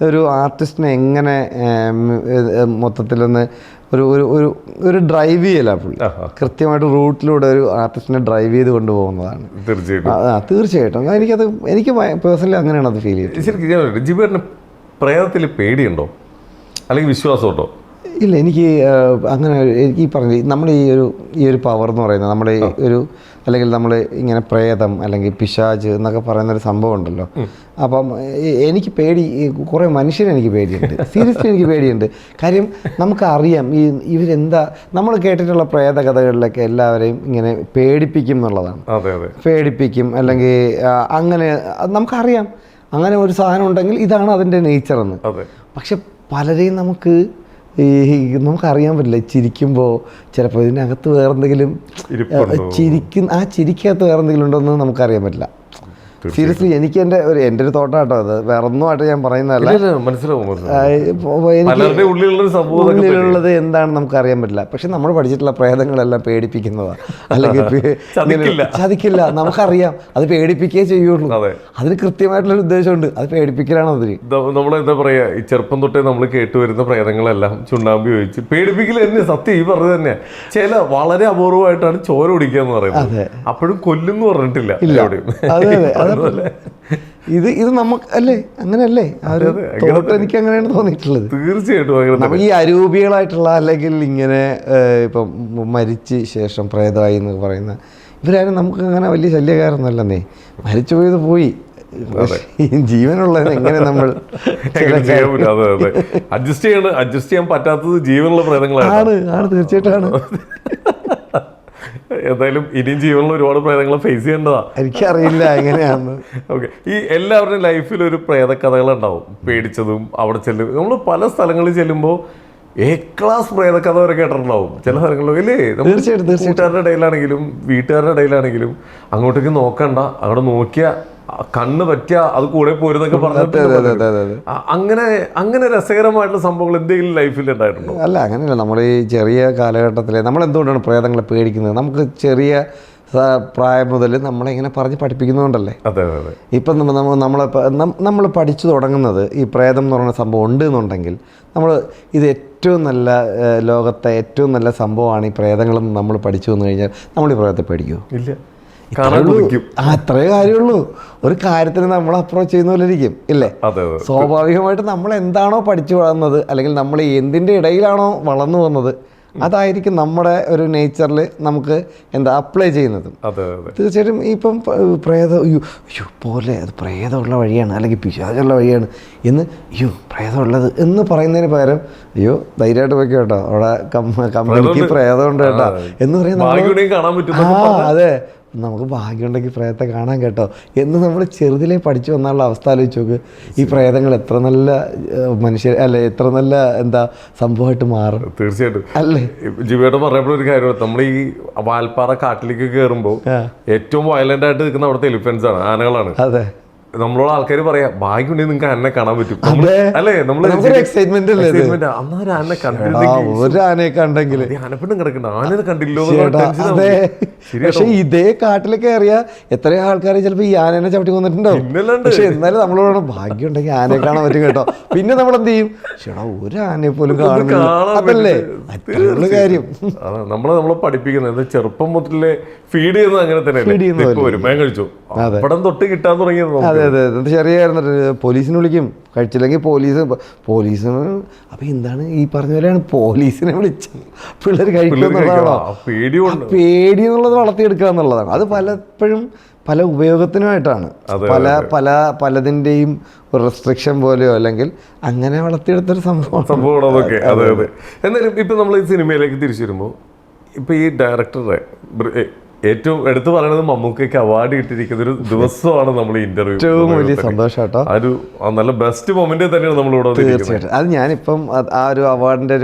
ഒരു ആർട്ടിസ്റ്റിനെ എങ്ങനെ മൊത്തത്തിലൊന്ന് ഒരു ഡ്രൈവ് ചെയ്യല പുള്ളി കൃത്യമായിട്ട് റൂട്ടിലൂടെ ഒരു ആർട്ടിസ്റ്റിനെ ഡ്രൈവ് ചെയ്ത് കൊണ്ടുപോകുന്നതാണ്. തീർച്ചയായിട്ടും എനിക്ക് പേഴ്സണലി അങ്ങനെയാണ് അത് ഫീൽ ചെയ്തത്. ശരിക്കും ജിബേറിന് പ്രേതത്തിൽ പേടിയുണ്ടോ അല്ലെങ്കിൽ വിശ്വാസമുണ്ടോ? ഇല്ല, എനിക്ക് അങ്ങനെ എനിക്ക് ഈ പറഞ്ഞ നമ്മൾ ഈ ഒരു പവർ എന്ന് പറയുന്നത് നമ്മുടെ ഒരു അല്ലെങ്കിൽ നമ്മൾ ഇങ്ങനെ പ്രേതം അല്ലെങ്കിൽ പിശാച് എന്നൊക്കെ പറയുന്നൊരു സംഭവം ഉണ്ടല്ലോ. അപ്പം എനിക്ക് കുറേ മനുഷ്യരെനിക്ക് പേടിയുണ്ട്, സീരിയസ്ലി എനിക്ക് പേടിയുണ്ട്. കാര്യം നമുക്കറിയാം ഇവരെന്താ നമ്മൾ കേട്ടിട്ടുള്ള പ്രേത കഥകളിലൊക്കെ എല്ലാവരെയും ഇങ്ങനെ പേടിപ്പിക്കും എന്നുള്ളതാണ്. പേടിപ്പിക്കും അല്ലെങ്കിൽ അങ്ങനെ നമുക്കറിയാം അങ്ങനെ ഒരു സാധനം ഉണ്ടെങ്കിൽ ഇതാണ് അതിൻ്റെ നേച്ചറെന്ന്. പക്ഷെ പലരെയും നമുക്കറിയാൻ പറ്റില്ല. ചിരിക്കുമ്പോൾ ചിലപ്പോൾ ഇതിനകത്ത് വേറെന്തെങ്കിലും ചിരിക്കകത്ത് വേറെന്തെങ്കിലും ഉണ്ടോയെന്ന് നമുക്കറിയാൻ പറ്റില്ല. സീരിയസ്ലി എനിക്ക് എൻ്റെ ഒരു തോട്ടാട്ടോ അത്, വേറെ ഒന്നുമായിട്ട് ഞാൻ പറയുന്നതല്ല. പലരുടെ ഉള്ളിലുള്ളത് എന്താണെന്ന് നമുക്ക് അറിയാൻ പറ്റില്ല. പക്ഷെ നമ്മൾ പഠിച്ചിട്ടുള്ള പ്രേതങ്ങളെല്ലാം പേടിപ്പിക്കുന്നതാണ്, അല്ലെങ്കിൽ ചതിക്കില്ല. നമുക്കറിയാം അത് പേടിപ്പിക്കുകയേ ചെയ്യുള്ളൂ. അതിന് കൃത്യമായിട്ടുള്ളൊരു ഉദ്ദേശമുണ്ട്, അത് പേടിപ്പിക്കലാണ്. അതിന് നമ്മളെന്താ പറയാ, ഈ ചെറുപ്പം തൊട്ടേ നമ്മൾ കേട്ടുവരുന്ന പ്രേതങ്ങളെല്ലാം ചുണ്ണാമ്പി ഒഴിച്ച് പേടിപ്പിക്കൽ തന്നെ. സത്യം ഈ പറഞ്ഞത് തന്നെ. ചില വളരെ അപൂർവമായിട്ടാണ് ചോര കുടിക്കുക എന്ന് പറയുന്നത്, അപ്പോഴും കൊല്ലുന്നു പറഞ്ഞിട്ടില്ല. ഇത് നമുക്ക് അല്ലേ, അങ്ങനെയല്ലേ എനിക്ക് അങ്ങനെയാണ് തോന്നിയിട്ടുള്ളത്. തീർച്ചയായിട്ടും നമുക്ക് ഈ അരൂപികളായിട്ടുള്ള, അല്ലെങ്കിൽ ഇങ്ങനെ ഇപ്പം മരിച്ച ശേഷം പ്രേതമായി എന്ന് പറയുന്ന ഇവരാരും നമുക്ക് അങ്ങനെ വലിയ ശല്യക്കാരൊന്നുമല്ലെന്നേ. മരിച്ചു പോയത് പോയി, ജീവനുള്ളത് എങ്ങനെ നമ്മൾ അഡ്ജസ്റ്റ് ചെയ്യാൻ പറ്റാത്തത് ജീവനുള്ള പ്രേതങ്ങളാണ്. തീർച്ചയായിട്ടാണ്. എന്തായാലും ഇനിയും ജീവനുള്ള ഒരുപാട് പ്രേതങ്ങളെ ഫേസ് ചെയ്യേണ്ടതാ. എനിക്കറിയില്ല എങ്ങനെയാണെന്ന്. ഓക്കെ, ഈ എല്ലാവരുടെയും ലൈഫിൽ ഒരു പ്രേത കഥകളുണ്ടാവും, പേടിച്ചതും. അവിടെ നമ്മൾ പല സ്ഥലങ്ങളിൽ ചെല്ലുമ്പോൾ എ ക്ലാസ് പ്രേതകഥ വരെ കേട്ടിട്ടുണ്ടാവും ചില സ്ഥലങ്ങളിലും അല്ലേ. കൂട്ടുകാരുടെ ഇടയിലാണെങ്കിലും വീട്ടുകാരുടെ ഇടയിലാണെങ്കിലും അങ്ങോട്ടേക്ക് നോക്കണ്ട, അവിടെ നോക്കിയ കണ്ണ് പറ്റിയ അത് കൂടെ പോരുന്നൊക്കെ പറഞ്ഞിട്ട് അങ്ങനെ രസകരമായിട്ടുള്ള സംഭവങ്ങൾ എന്തെങ്കിലും ലൈഫിൽ ഉണ്ടായിട്ടുണ്ടോ? അല്ല, അങ്ങനെയല്ല. നമ്മൾ ഈ ചെറിയ കാലഘട്ടത്തിൽ നമ്മൾ എന്തുകൊണ്ടാണ് പ്രേതങ്ങളെ പേടിക്കുന്നത്? നമുക്ക് ചെറിയ പ്രായം മുതൽ നമ്മളിങ്ങനെ പറഞ്ഞ് പഠിപ്പിക്കുന്നതുകൊണ്ടല്ലേ. ഇപ്പം നമ്മൾ പഠിച്ചു തുടങ്ങുന്നത് ഈ പ്രേതം എന്ന് പറയുന്ന സംഭവം ഉണ്ട് എന്നുണ്ടെങ്കിൽ ഇത് ഏറ്റവും നല്ല, ലോകത്തെ ഏറ്റവും നല്ല സംഭവമാണ് ഈ പ്രേതങ്ങളും നമ്മൾ പഠിച്ചു വന്നു കഴിഞ്ഞാൽ നമ്മൾ ഈ പ്രേതത്തെ പേടിക്കുമോ? ഇല്ല. അത്രേ കാര്യമുള്ളൂ. ഒരു കാര്യത്തിന് നമ്മൾ അപ്രോച്ച് ചെയ്യുന്ന പോലെ ഇരിക്കും, ഇല്ലേ? സ്വാഭാവികമായിട്ട് നമ്മൾ എന്താണോ പഠിച്ചു വളർന്നത്, അല്ലെങ്കിൽ നമ്മൾ എന്തിൻ്റെ ഇടയിലാണോ വളർന്നു വന്നത്, അതായിരിക്കും നമ്മുടെ ഒരു നേച്ചറിൽ നമുക്ക് അപ്ലൈ ചെയ്യുന്നത്. തീർച്ചയായിട്ടും ഇപ്പം പോലെ അത് പ്രേതമുള്ള വഴിയാണ്, അല്ലെങ്കിൽ പിശാചുള്ള വഴിയാണ് എന്ന് പ്രേതമുള്ളത് എന്ന് പറയുന്നതിന് പകരം ധൈര്യമായിട്ട് പോയി കേട്ടോ, അവിടെ കമ്പനിക്ക് പ്രേതമുണ്ട് കേട്ടോ എന്ന് പറയുന്നത്. അതെ, നമുക്ക് ഭാഗ്യമുണ്ടെങ്കിൽ പ്രേതത്തെ കാണാൻ കേട്ടോ എന്ന് നമ്മൾ ചെറുതിലേ പഠിച്ചു വന്നുള്ള അവസ്ഥ ആലോചിച്ച് നോക്ക്. ഈ പ്രേതങ്ങൾ എത്ര നല്ല മനുഷ്യർ അല്ലെ, എത്ര നല്ല സംഭവമായിട്ട് മാറും. തീർച്ചയായിട്ടും അല്ലേ. ജിബിയോട് പറഞ്ഞപ്പോഴൊരു കാര്യം, നമ്മൾ ഈ വാൽപ്പാറ കാട്ടിലേക്ക് കയറുമ്പോൾ ഏറ്റവും വയലന്റ് ആയിട്ട് നിൽക്കുന്ന അവിടുത്തെ എലിഫന്റ്സ് ആണ്, ആനകളാണ്. അതെ, നമ്മളോട് ആൾക്കാർ പറയാ ഭാഗ്യമുണ്ടെങ്കിൽ നിങ്ങൾക്ക് ആനെ കാണാൻ പറ്റും അല്ലേ. നമ്മള് എക്സൈറ്റ്മെന്റ് ഒരു ആനയെ കണ്ടെങ്കിൽ ആനപ്പെണ്ണും കിടക്കണ്ട, ആനയെ കണ്ടില്ലോ. പക്ഷെ ഇതേ കാട്ടിലൊക്കെ അറിയാ എത്രയോ ആൾക്കാർ ചിലപ്പോ ഈ ആനേനെ ചവിട്ടി കൊന്നിട്ടുണ്ടാവും. പക്ഷെ എന്നാലും നമ്മളോട് ഭാഗ്യം ഉണ്ടെങ്കിൽ ആനയെ കാണാൻ പറ്റും കേട്ടോ. പിന്നെ നമ്മൾ എന്ത് ചെയ്യും, ചേട്ടാ ഒരു ആനയെ പോലും കാണുന്നില്ലേ, അത്രയുള്ള കാര്യം. നമ്മളെ പഠിപ്പിക്കുന്നത് ചെറുപ്പം മുതലേ ഫീഡ് ചെയ്യുന്നത് അങ്ങനെ തന്നെ വരും. കഴിച്ചു പടം തൊട്ട് കിട്ടാൻ തുടങ്ങിയത്. അതെ, ചെറിയ പോലീസിനെ വിളിക്കും, കഴിച്ചില്ലെങ്കിൽ പോലീസിന്. അപ്പൊ എന്താണ് ഈ പറഞ്ഞ പോലെയാണ് പോലീസിനെ വിളിച്ചത് പിള്ളേർ കഴിക്കുന്നുള്ളതാണോ? പേടി എന്നുള്ളത് വളർത്തിയെടുക്കുക എന്നുള്ളതാണ്. അത് പലപ്പോഴും പല ഉപയോഗത്തിനുമായിട്ടാണ്, പലതിൻ്റെയും റെസ്ട്രിക്ഷൻ പോലെയോ അല്ലെങ്കിൽ അങ്ങനെ വളർത്തിയെടുത്തൊരു സംഭവമാണ് അതൊക്കെ. അതെ അതെ. എന്നാലും ഇപ്പൊ നമ്മൾ ഈ സിനിമയിലേക്ക് തിരിച്ചു വരുമ്പോൾ ഇപ്പൊ ഈ ഡയറക്ടറുടെ ഏറ്റവും എടുത്തു പറയുന്നത് മമ്മൂക്കയ്ക്ക് അവാർഡ് കിട്ടിയിരിക്കുന്ന ഒരു ദിവസമാണ് നമ്മൾ ഈ ഇന്റർവ്യൂ. ഏറ്റവും വലിയ സന്തോഷം കേട്ടോ. ഒരു നല്ല ബെസ്റ്റ് മൊമെന്റ് തന്നെയാണ് നമ്മളിവിടെ. തീർച്ചയായിട്ടും അത് ഞാനിപ്പം ആ ഒരു അവാർഡിന്റെ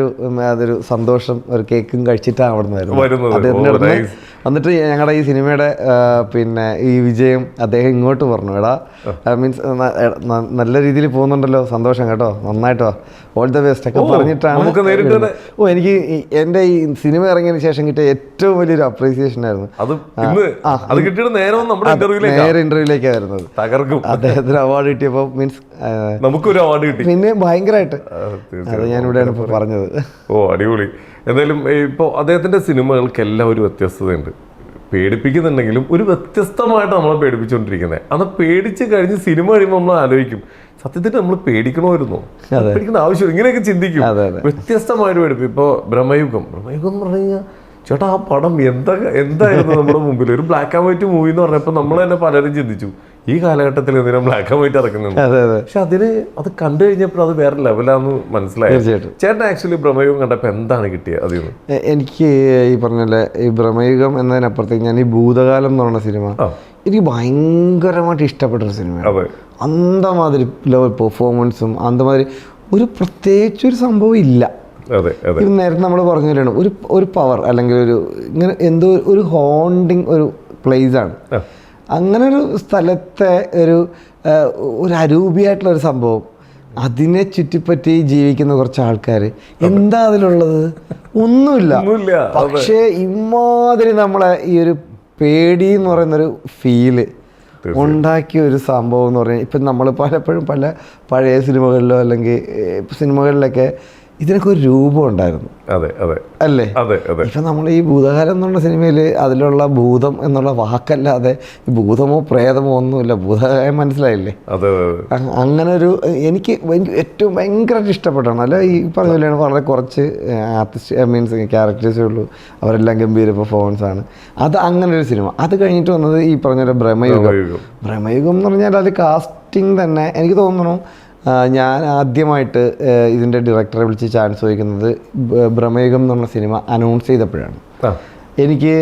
അതൊരു സന്തോഷം ഒരു കേക്കും കഴിച്ചിട്ടാണ് അവിടെ നിന്ന് വരുന്നത്. എന്നിട്ട് ഞങ്ങളുടെ ഈ സിനിമയുടെ പിന്നെ ഈ വിജയം അദ്ദേഹം ഇങ്ങോട്ട് പറഞ്ഞു, എടാ മീൻസ് നല്ല രീതിയിൽ പോകുന്നുണ്ടല്ലോ, സന്തോഷം കേട്ടോ, നന്നായിട്ടോ, ഓൾ ദ ബെസ്റ്റ് ഒക്കെ പറഞ്ഞിട്ടാണ്. എനിക്ക് എൻ്റെ ഈ സിനിമ ഇറങ്ങിയതിന് ശേഷം കിട്ടിയ ഏറ്റവും വലിയൊരു അപ്രീസിയേഷൻ ആയിരുന്നു. നേരെ ഇന്റർവ്യൂലേക്കാണ് വരുന്നത്. അദ്ദേഹത്തിന് അവാർഡ് കിട്ടിയപ്പോൾ മീൻസ് നമുക്കൊരു അവാർഡ് കിട്ടി. പിന്നെ ഭയങ്കരമായിട്ട് അത് ഞാനിവിടെയാണ് ഇപ്പോൾ പറഞ്ഞത്. അടിപൊളി. എന്തായാലും ഇപ്പോൾ അദ്ദേഹത്തിന്റെ സിനിമകൾക്കെല്ലാം ഒരു വ്യത്യസ്തതയുണ്ട്. പേടിപ്പിക്കുന്നുണ്ടെങ്കിലും ഒരു വ്യത്യസ്തമായിട്ട് നമ്മളെ പേടിപ്പിച്ചുകൊണ്ടിരിക്കുന്നത്. അത് പേടിച്ച് കഴിഞ്ഞ് സിനിമ കഴിയുമ്പോൾ നമ്മൾ ആലോചിക്കും, സത്യത്തിൽ നമ്മൾ പേടിക്കണമായിരുന്നോ, പേടിക്കേണ്ട ആവശ്യം, ഇങ്ങനെയൊക്കെ ചിന്തിക്കും. വ്യത്യസ്തമായിട്ട് പേടിപ്പിക്കും. ഇപ്പോൾ ബ്രഹ്മയുഗം എന്ന് പറഞ്ഞു കഴിഞ്ഞാൽ ചേട്ടാ ആ പടം എന്തായിരുന്നു നമ്മുടെ മുമ്പിൽ ഒരു ബ്ലാക്ക് ആൻഡ് വൈറ്റ് മൂവി എന്ന് പറഞ്ഞപ്പോൾ നമ്മൾ തന്നെ പലരും ചിന്തിച്ചു ഈ കാലഘട്ടത്തിൽ എന്തിനാ ബ്ലാക്ക് ആൻഡ് വൈറ്റ് ഇറക്കുന്നത്. പക്ഷെ അത് കണ്ടു കഴിഞ്ഞപ്പോൾ അത് വേറെ ലെവലാന്ന് മനസ്സിലായി. ചേട്ടൻ ആക്ച്വലി ബ്രഹ്മയുഗം കണ്ടപ്പോൾ എന്താണ് കിട്ടിയത് അതിൽ നിന്ന്? എനിക്ക് ഈ പറഞ്ഞ ഈ ബ്രഹ്മയുഗം എന്നതിനപ്പുറത്തേക്ക് ഞാൻ ഈ ഭൂതകാലം എന്ന് പറഞ്ഞ സിനിമ എനിക്ക് ഭയങ്കരമായിട്ട് ഇഷ്ടപ്പെട്ടൊരു സിനിമയാണ്. അന്തമാതിരി ലെവൽ പെർഫോമൻസും അന്തമാതിരി ഒരു പ്രത്യേകിച്ചൊരു സംഭവം ഇല്ല. ഇത് നേരത്തെ നമ്മൾ പറഞ്ഞ പോലെയാണ് ഒരു പവർ അല്ലെങ്കിൽ ഒരു ഇങ്ങനെ എന്തോ ഒരു ഹോണ്ടിങ് ഒരു പ്ലേസ് ആണ്. അങ്ങനെ ഒരു സ്ഥലത്തെ ഒരു അരൂപിയായിട്ടുള്ളൊരു സംഭവം, അതിനെ ചുറ്റിപ്പറ്റി ജീവിക്കുന്ന കുറച്ച് ആൾക്കാർ, എന്താ അതിലുള്ളത്? ഒന്നുമില്ല. പക്ഷേ ഇമാതിരി നമ്മളെ ഈ ഒരു പേടി എന്ന് പറയുന്നൊരു ഫീല് ഉണ്ടാക്കിയ ഒരു സംഭവം എന്ന് പറഞ്ഞാൽ, ഇപ്പം നമ്മൾ പലപ്പോഴും പഴയ സിനിമകളിലോ അല്ലെങ്കിൽ സിനിമകളിലൊക്കെ ഇതിനൊക്കെ ഒരു രൂപം ഉണ്ടായിരുന്നു. അതെ അതെ അല്ലേ? അതെ അതെ. ഇപ്പം നമ്മൾ ഈ ഭൂതകാലം എന്നുള്ള സിനിമയിൽ അതിലുള്ള ഭൂതം എന്നുള്ള വാക്കല്ലാതെ ഭൂതമോ പ്രേതമോ ഒന്നുമില്ല. ഭൂതകാലം മനസ്സിലായില്ലേ? അതെ. അങ്ങനെ എനിക്ക് ഏറ്റവും ഭയങ്കരമായിട്ട് ഇഷ്ടപ്പെട്ടാണ്. അല്ല, ഈ പറഞ്ഞ പോലെയാണ്, വളരെ കുറച്ച് ആർട്ടിസ്റ്റ് മീൻസ് ക്യാരക്ടേഴ്സേ ഉള്ളൂ, അവരെല്ലാം ഗംഭീര പെർഫോമൻസ് ആണ്. അത് അങ്ങനെ ഒരു സിനിമ. അത് കഴിഞ്ഞിട്ട് വന്നത് ഈ പറഞ്ഞ പോലെ ഭ്രമയുഗം എന്ന് പറഞ്ഞാൽ അത് കാസ്റ്റിംഗ് തന്നെ എനിക്ക് തോന്നുന്നു. ഞാൻ ആദ്യമായിട്ട് ഇതിൻ്റെ ഡയറക്ടറെ വിളിച്ച് ചാൻസ് ചോദിക്കുന്നത് ഭ്രമയുഗം എന്നുള്ള സിനിമ അനൗൺസ് ചെയ്തപ്പോഴാണ്. എനിക്ക്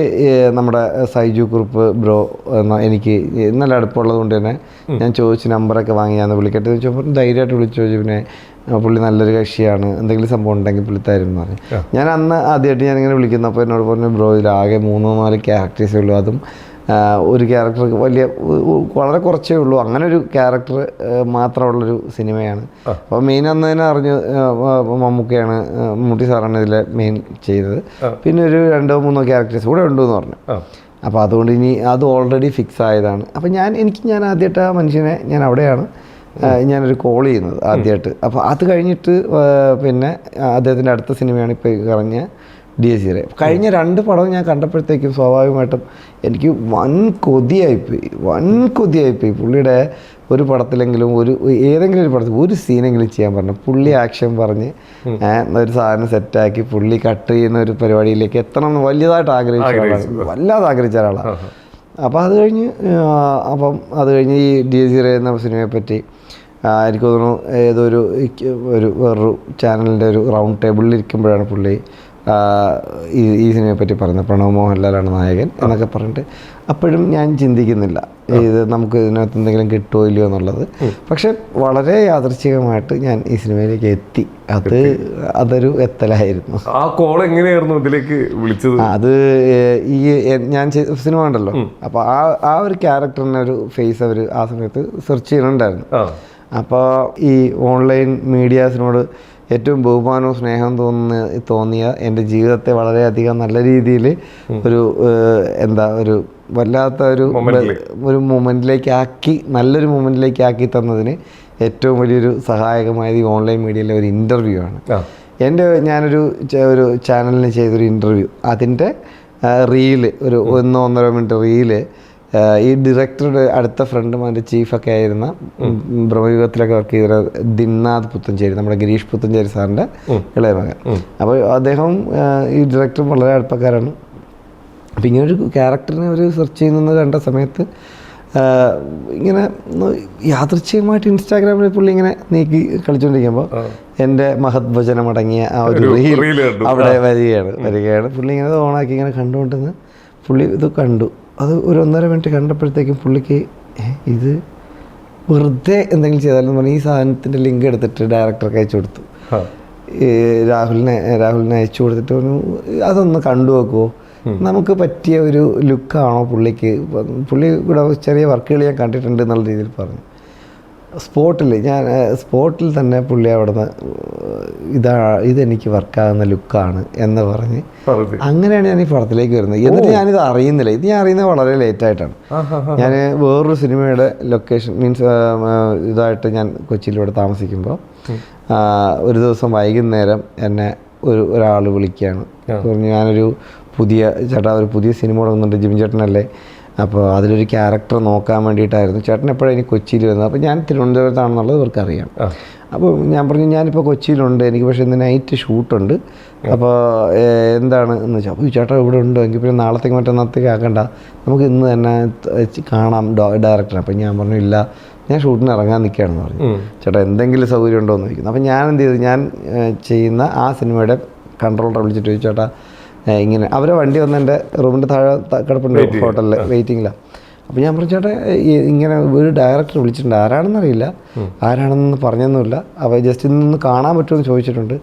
നമ്മുടെ സൈജു കുറുപ്പ് ബ്രോ എനിക്ക് നല്ല അടുപ്പമുള്ളത് കൊണ്ട് തന്നെ ഞാൻ ചോദിച്ച് നമ്പറൊക്കെ വാങ്ങി ഞാൻ വിളിക്കട്ടെ ചോദിച്ചപ്പോൾ ധൈര്യമായിട്ട് വിളിച്ചു ചോദിച്ചു. പിന്നെ പുള്ളി നല്ലൊരു കക്ഷിയാണ്, എന്തെങ്കിലും സംഭവം ഉണ്ടെങ്കിൽ പുള്ളി തരും എന്ന് പറഞ്ഞു. ഞാൻ അന്ന് ആദ്യമായിട്ട് ഞാനിങ്ങനെ വിളിക്കുന്നപ്പോൾ എന്നോട് പറഞ്ഞു, ബ്രോ ഇതിലാകെ 3-4 ക്യാരക്ടേഴ്സേ ഉള്ളൂ, അതും ഒരു ക്യാരക്ടർ വളരെ കുറച്ചേ ഉള്ളൂ, അങ്ങനെ ഒരു ക്യാരക്ടർ മാത്രമുള്ളൊരു സിനിമയാണ്. അപ്പോൾ മെയിൻ അന്ന് തന്നെ അറിഞ്ഞു മമ്മൂട്ടി സാറാണ് ഇതിലെ മെയിൻ ചെയ്തത്. പിന്നെ ഒരു 2-3 ക്യാരക്ടേഴ്സ് കൂടെ ഉണ്ടെന്ന് പറഞ്ഞു. അപ്പോൾ അതുകൊണ്ട് ഇനി അത് ഓൾറെഡി ഫിക്സ് ആയതാണ്. അപ്പോൾ ഞാൻ ആദ്യമായിട്ട് ആ മനുഷ്യനെ ഞാൻ അവിടെയാണ് ഞാനൊരു കോൾ ചെയ്യുന്നത് ആദ്യമായിട്ട്. അപ്പോൾ അത് കഴിഞ്ഞിട്ട് പിന്നെ അദ്ദേഹത്തിൻ്റെ അടുത്ത സിനിമയാണ് ഇപ്പോൾ പറഞ്ഞ DSC. കഴിഞ്ഞ 2 പടവും ഞാൻ കണ്ടപ്പോഴത്തേക്കും സ്വാഭാവികമായിട്ടും എനിക്ക് വൻ കൊതിയായിപ്പോയി. പുള്ളിയുടെ ഒരു പടത്തിലെങ്കിലും ഏതെങ്കിലും ഒരു പടത്തിൽ ഒരു സീനെങ്കിലും ചെയ്യാൻ പറഞ്ഞു. പുള്ളി ആക്ഷൻ പറഞ്ഞ് ഒരു സാധനം സെറ്റാക്കി പുള്ളി കട്ട് ചെയ്യുന്ന ഒരു പരിപാടിയിലേക്ക് എത്തണം എന്ന് വല്ലാതെ ആഗ്രഹിച്ച ഒരാളാണ്. അപ്പോൾ അത് കഴിഞ്ഞ് ഈ DSC എന്ന സിനിമയെ പറ്റി എനിക്ക് തോന്നുന്നു വേറൊരു ചാനലിൻ്റെ ഒരു റൗണ്ട് ടേബിളിൽ ഇരിക്കുമ്പോഴാണ് പുള്ളി ഈ സിനിമയെ പറ്റി പറഞ്ഞത്. പ്രണവ് മോഹൻലാലാണ് നായകൻ എന്നൊക്കെ പറഞ്ഞിട്ട് അപ്പോഴും ഞാൻ ചിന്തിക്കുന്നില്ല ഇത് നമുക്ക് ഇതിനകത്ത് എന്തെങ്കിലും കിട്ടുമോ ഇല്ലയോ എന്നുള്ളത്. പക്ഷെ വളരെ യാദൃച്ഛികമായിട്ട് ഞാൻ ഈ സിനിമയിലേക്ക് എത്തി. അതൊരു എത്തലായിരുന്നു. ആ കോൾ എങ്ങനെയായിരുന്നു ഇതിലേക്ക് വിളിച്ചത്? അത് ഈ ഞാൻ സിനിമ ഉണ്ടല്ലോ, അപ്പോൾ ആ ഒരു ക്യാരക്ടറിനെ ഒരു ഫേസ് അവർ ആ സമയത്ത് സെർച്ച് ചെയ്യുന്നുണ്ടായിരുന്നു. അപ്പോൾ ഈ ഓൺലൈൻ മീഡിയാസിനോട് ഏറ്റവും ബഹുമാനവും സ്നേഹം തോന്നിയ എൻ്റെ ജീവിതത്തെ വളരെയധികം നല്ല രീതിയിൽ വല്ലാത്ത ഒരു മൊമെൻറ്റിലേക്ക് നല്ലൊരു മൊമെൻറ്റിലേക്ക് ആക്കി തന്നതിന് ഏറ്റവും വലിയൊരു സഹായകമായത് ഈ ഓൺലൈൻ മീഡിയയിലെ ഒരു ഇൻ്റർവ്യൂ ആണ്. ഞാനൊരു ചാനലിന് ചെയ്തൊരു ഇൻ്റർവ്യൂ, അതിൻ്റെ റീല് ഒരു 1-1.5 മിനിറ്റ് റീല് ഈ ഡയറക്ടറുടെ അടുത്ത ഫ്രണ്ടും അതിൻ്റെ ചീഫൊക്കെ ആയിരുന്ന ഭ്രമയുഗത്തിലൊക്കെ വർക്ക് ചെയ്ത ദിൻനാഥ് പുത്തഞ്ചേരി, നമ്മുടെ ഗിരീഷ് പുത്തഞ്ചേരി സാറിൻ്റെ ഇളയ മകൻ. അപ്പോൾ അദ്ദേഹം ഈ ഡയറക്ടറും വളരെ അടുപ്പക്കാരാണ്. അപ്പോൾ ഇങ്ങനൊരു ക്യാരക്ടറിനെ ഒരു സെർച്ച് ചെയ്യുന്നത് കണ്ട സമയത്ത് ഇങ്ങനെ യാദൃച്ഛികമായിട്ട് ഇൻസ്റ്റാഗ്രാമിൽ പുള്ളി ഇങ്ങനെ നീക്കി കളിച്ചുകൊണ്ടിരിക്കുമ്പോൾ എൻ്റെ മഹത് വചനമടങ്ങിയ ആ ഒരു റീൽ അവിടെ വരികയാണ്. പുള്ളി ഇങ്ങനെ ഓണാക്കി ഇങ്ങനെ കണ്ടുകൊണ്ടെന്ന് പുള്ളി ഇത് കണ്ടു. അത് ഒരു 1.5 മിനിറ്റ് കണ്ടപ്പോഴത്തേക്കും പുള്ളിക്ക് ഇത് വെറുതെ എന്തെങ്കിലും ചെയ്താലും പറഞ്ഞ് ഈ സാധനത്തിൻ്റെ ലിങ്ക് എടുത്തിട്ട് ഡയറക്ടർക്ക് അയച്ചു കൊടുത്തു. രാഹുലിനെ അയച്ചു കൊടുത്തിട്ട് അതൊന്ന് കണ്ടു നോക്കുമോ, നമുക്ക് പറ്റിയ ഒരു ലുക്കാണോ പുള്ളി ഇവിടെ ചെറിയ വർക്കുകൾ ഞാൻ കണ്ടിട്ടുണ്ട് എന്നുള്ള രീതിയിൽ പറഞ്ഞു. സ്പോട്ടിൽ തന്നെ പുള്ളി അവിടുന്ന് ഇതെനിക്ക് വർക്കാകുന്ന ലുക്കാണ് എന്ന് പറഞ്ഞ് അങ്ങനെയാണ് ഞാൻ ഈ പടത്തിലേക്ക് വരുന്നത്. എന്നിട്ട് ഞാനിത് അറിയുന്നില്ല. ഞാൻ അറിയുന്നത് വളരെ ലേറ്റായിട്ടാണ്. ഞാൻ വേറൊരു സിനിമയുടെ ലൊക്കേഷൻ ഇതായിട്ട് ഞാൻ കൊച്ചിയിലൂടെ താമസിക്കുമ്പോൾ ഒരു ദിവസം വൈകുന്നേരം എന്നെ ഒരാൾ വിളിക്കുകയാണ്. പറഞ്ഞു ഒരു പുതിയ സിനിമ തുടങ്ങുന്നുണ്ട്, ജിബിൻ ചേട്ടനല്ലേ, അപ്പോൾ അതിലൊരു ക്യാരക്ടർ നോക്കാൻ വേണ്ടിയിട്ടായിരുന്നു. ചേട്ടൻ എപ്പോഴാണ് ഇനി കൊച്ചിയിൽ വരുന്നത്? അപ്പോൾ ഞാൻ തിരുവനന്തപുരത്താണെന്നുള്ളത് ഇവർക്കറിയാം. അപ്പോൾ ഞാൻ പറഞ്ഞു ഞാനിപ്പോൾ കൊച്ചിയിലുണ്ട്, എനിക്ക് പക്ഷേ ഇന്ന് നൈറ്റ് ഷൂട്ടുണ്ട്, അപ്പോൾ എന്താണ് എന്ന് വെച്ചാൽ അപ്പോൾ ചേട്ടാ ഇവിടെ ഉണ്ടോ, എങ്കിൽ പിന്നെ നാളത്തേക്ക് മറ്റന്നാളത്തേക്ക് ആക്കണ്ട, നമുക്ക് ഇന്ന് തന്നെ കാണാം ഡയറക്ടറെ. അപ്പോൾ ഞാൻ പറഞ്ഞു ഇല്ല, ഞാൻ ഷൂട്ടിന് ഇറങ്ങാൻ നിൽക്കുകയാണെന്ന് പറഞ്ഞു. ചേട്ടാ എന്തെങ്കിലും സൗകര്യം ഉണ്ടോ എന്ന് ചോദിക്കുന്നു. അപ്പോൾ ഞാൻ എന്ത് ചെയ്തു, ഞാൻ ചെയ്യുന്ന ആ സിനിമയുടെ കൺട്രോളറെ വിളിച്ചിട്ട് ചോദിച്ചു ചേട്ടാ ഇങ്ങനെ അവരെ വണ്ടി വന്ന് എൻ്റെ റൂമിൻ്റെ താഴെ കിടപ്പുണ്ട് ഹോട്ടലിൽ വെയിറ്റിങ്ങിലാണ്. അപ്പോൾ ഞാൻ പറഞ്ഞു ചേട്ടാ ഇങ്ങനെ ഒരു ഡയറക്ടർ വിളിച്ചിട്ടുണ്ട്, ആരാണെന്നറിയില്ല, ആരാണെന്ന് പറഞ്ഞൊന്നുമില്ല, അപ്പോൾ ജസ്റ്റ് ഇന്നൊന്ന് കാണാൻ പറ്റുമെന്ന് ചോദിച്ചിട്ടുണ്ട്.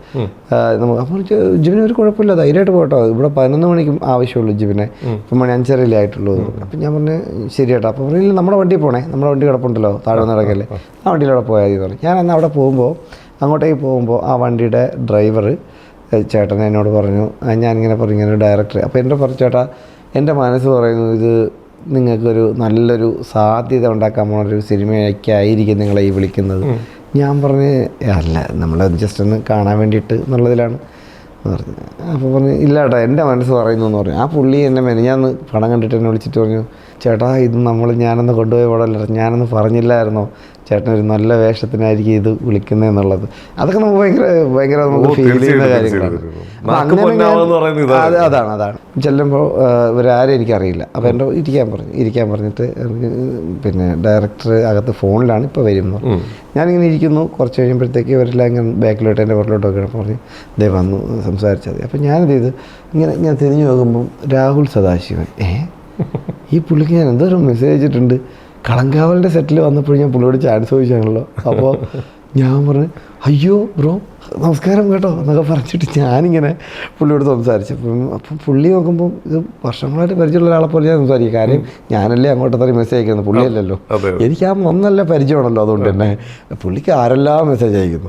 നമുക്ക് അപ്പോൾ ജിബിന് ഒരു കുഴപ്പമില്ല, ധൈര്യമായിട്ട് പോട്ടോ, ഇവിടെ 11 മണിക്കും ആവശ്യമുള്ളൂ ജിബിനെ, ഇപ്പം മണി 5:30 ആയിട്ടുള്ളൂ. അപ്പം ഞാൻ പറഞ്ഞു ശരി ചേട്ടാ. അപ്പോൾ പറഞ്ഞില്ല നമ്മുടെ വണ്ടി പോണേ, നമ്മുടെ വണ്ടി കിടപ്പുണ്ടല്ലോ താഴെ നടക്കല്ലേ, ആ വണ്ടിയിലൂടെ പോയാൽ മതി പറഞ്ഞു. ഞാൻ അന്ന് അവിടെ പോകുമ്പോൾ, അങ്ങോട്ടേക്ക് പോകുമ്പോൾ ആ വണ്ടിയുടെ ഡ്രൈവർ ചേട്ടൻ എന്നോട് പറഞ്ഞു, ഞാനിങ്ങനെ പറഞ്ഞു ഇങ്ങനെ ഒരു ഡയറക്ടർ. അപ്പോൾ എൻ്റെ പറഞ്ഞു ചേട്ടാ എൻ്റെ മനസ്സ് പറയുന്നു ഇത് നിങ്ങൾക്കൊരു നല്ലൊരു സാധ്യത ഉണ്ടാക്കാൻ പോണൊരു സിനിമയ്ക്കായിരിക്കും നിങ്ങളെ ഈ വിളിക്കുന്നത്. ഞാൻ പറഞ്ഞ് അല്ല, നമ്മൾ ജസ്റ്റ് ഒന്ന് കാണാൻ വേണ്ടിയിട്ട് എന്നുള്ളതിലാണ് പറഞ്ഞു. അപ്പോൾ പറഞ്ഞു ഇല്ല ചേട്ടാ എൻ്റെ മനസ്സ് പറയുന്നു എന്ന് പറഞ്ഞു. ആ പുള്ളി എന്നെ മെനഞ്ഞാന്ന് പടം കണ്ടിട്ട് എന്നെ വിളിച്ചിട്ട് പറഞ്ഞു ചേട്ടാ ഇത് ഞാനൊന്ന് കൊണ്ടുപോയ പടമല്ല, ഞാനൊന്ന് പറഞ്ഞില്ലായിരുന്നോ ചേട്ടൻ ഒരു നല്ല വേഷത്തിനായിരിക്കും ഇത് വിളിക്കുന്നതെന്നുള്ളത്. അതൊക്കെ നമുക്ക് ഭയങ്കര നമുക്ക് ഫീൽ ചെയ്യുന്ന കാര്യങ്ങളാണ്. അതാണ് ചെല്ലുമ്പോൾ ഇവരാരും എനിക്കറിയില്ല. അപ്പോൾ എൻ്റെ ഇരിക്കാൻ പറഞ്ഞിട്ട് പിന്നെ ഡയറക്ടർ അകത്ത് ഫോണിലാണ് ഇപ്പോൾ വരുന്നു. ഞാനിങ്ങനെ ഇരിക്കുന്നു, കുറച്ച് കഴിയുമ്പോഴത്തേക്ക് ഇവരെല്ലാം ഇങ്ങനെ ബാക്കിലോട്ട് എൻ്റെ പുറത്തോട്ടൊക്കെ പറഞ്ഞു ദേ വന്നു സംസാരിച്ചത്. അപ്പോൾ ഞാനെന്ത് ചെയ്തു, ഇങ്ങനെ തിരിഞ്ഞു നോക്കുമ്പം രാഹുൽ സദാശിവൻ, ഈ പുള്ളിക്ക് ഞാൻ എന്തോരം മെസ്സേജ് അയച്ചിട്ടുണ്ട്, കളങ്കാവലിൻ്റെ സെറ്റിൽ വന്നപ്പോൾ ഞാൻ പുള്ളിയോട് ചാൻസ് ചോദിച്ചാണല്ലോ. അപ്പോൾ ഞാൻ പറഞ്ഞു അയ്യോ ബ്രോ നമസ്കാരം കേട്ടോ എന്നൊക്കെ പറഞ്ഞിട്ട് ഞാനിങ്ങനെ പുള്ളിയോട് സംസാരിച്ചു. അപ്പം പുള്ളി നോക്കുമ്പോൾ ഇത് വർഷങ്ങളായിട്ട് പരിചയമുള്ള ഒരാളെ പോലെ ഞാൻ സംസാരിക്കും. കാര്യം ഞാനല്ലേ അങ്ങോട്ട് തന്നെ മെസ്സേജ് അയക്കുന്നത്, പുള്ളിയല്ലല്ലോ. എനിക്ക് ആ നല്ല പരിചയമാണല്ലോ, അതുകൊണ്ട് തന്നെ പുള്ളിക്ക് ആരെല്ലാം മെസ്സേജ് അയക്കുന്നു.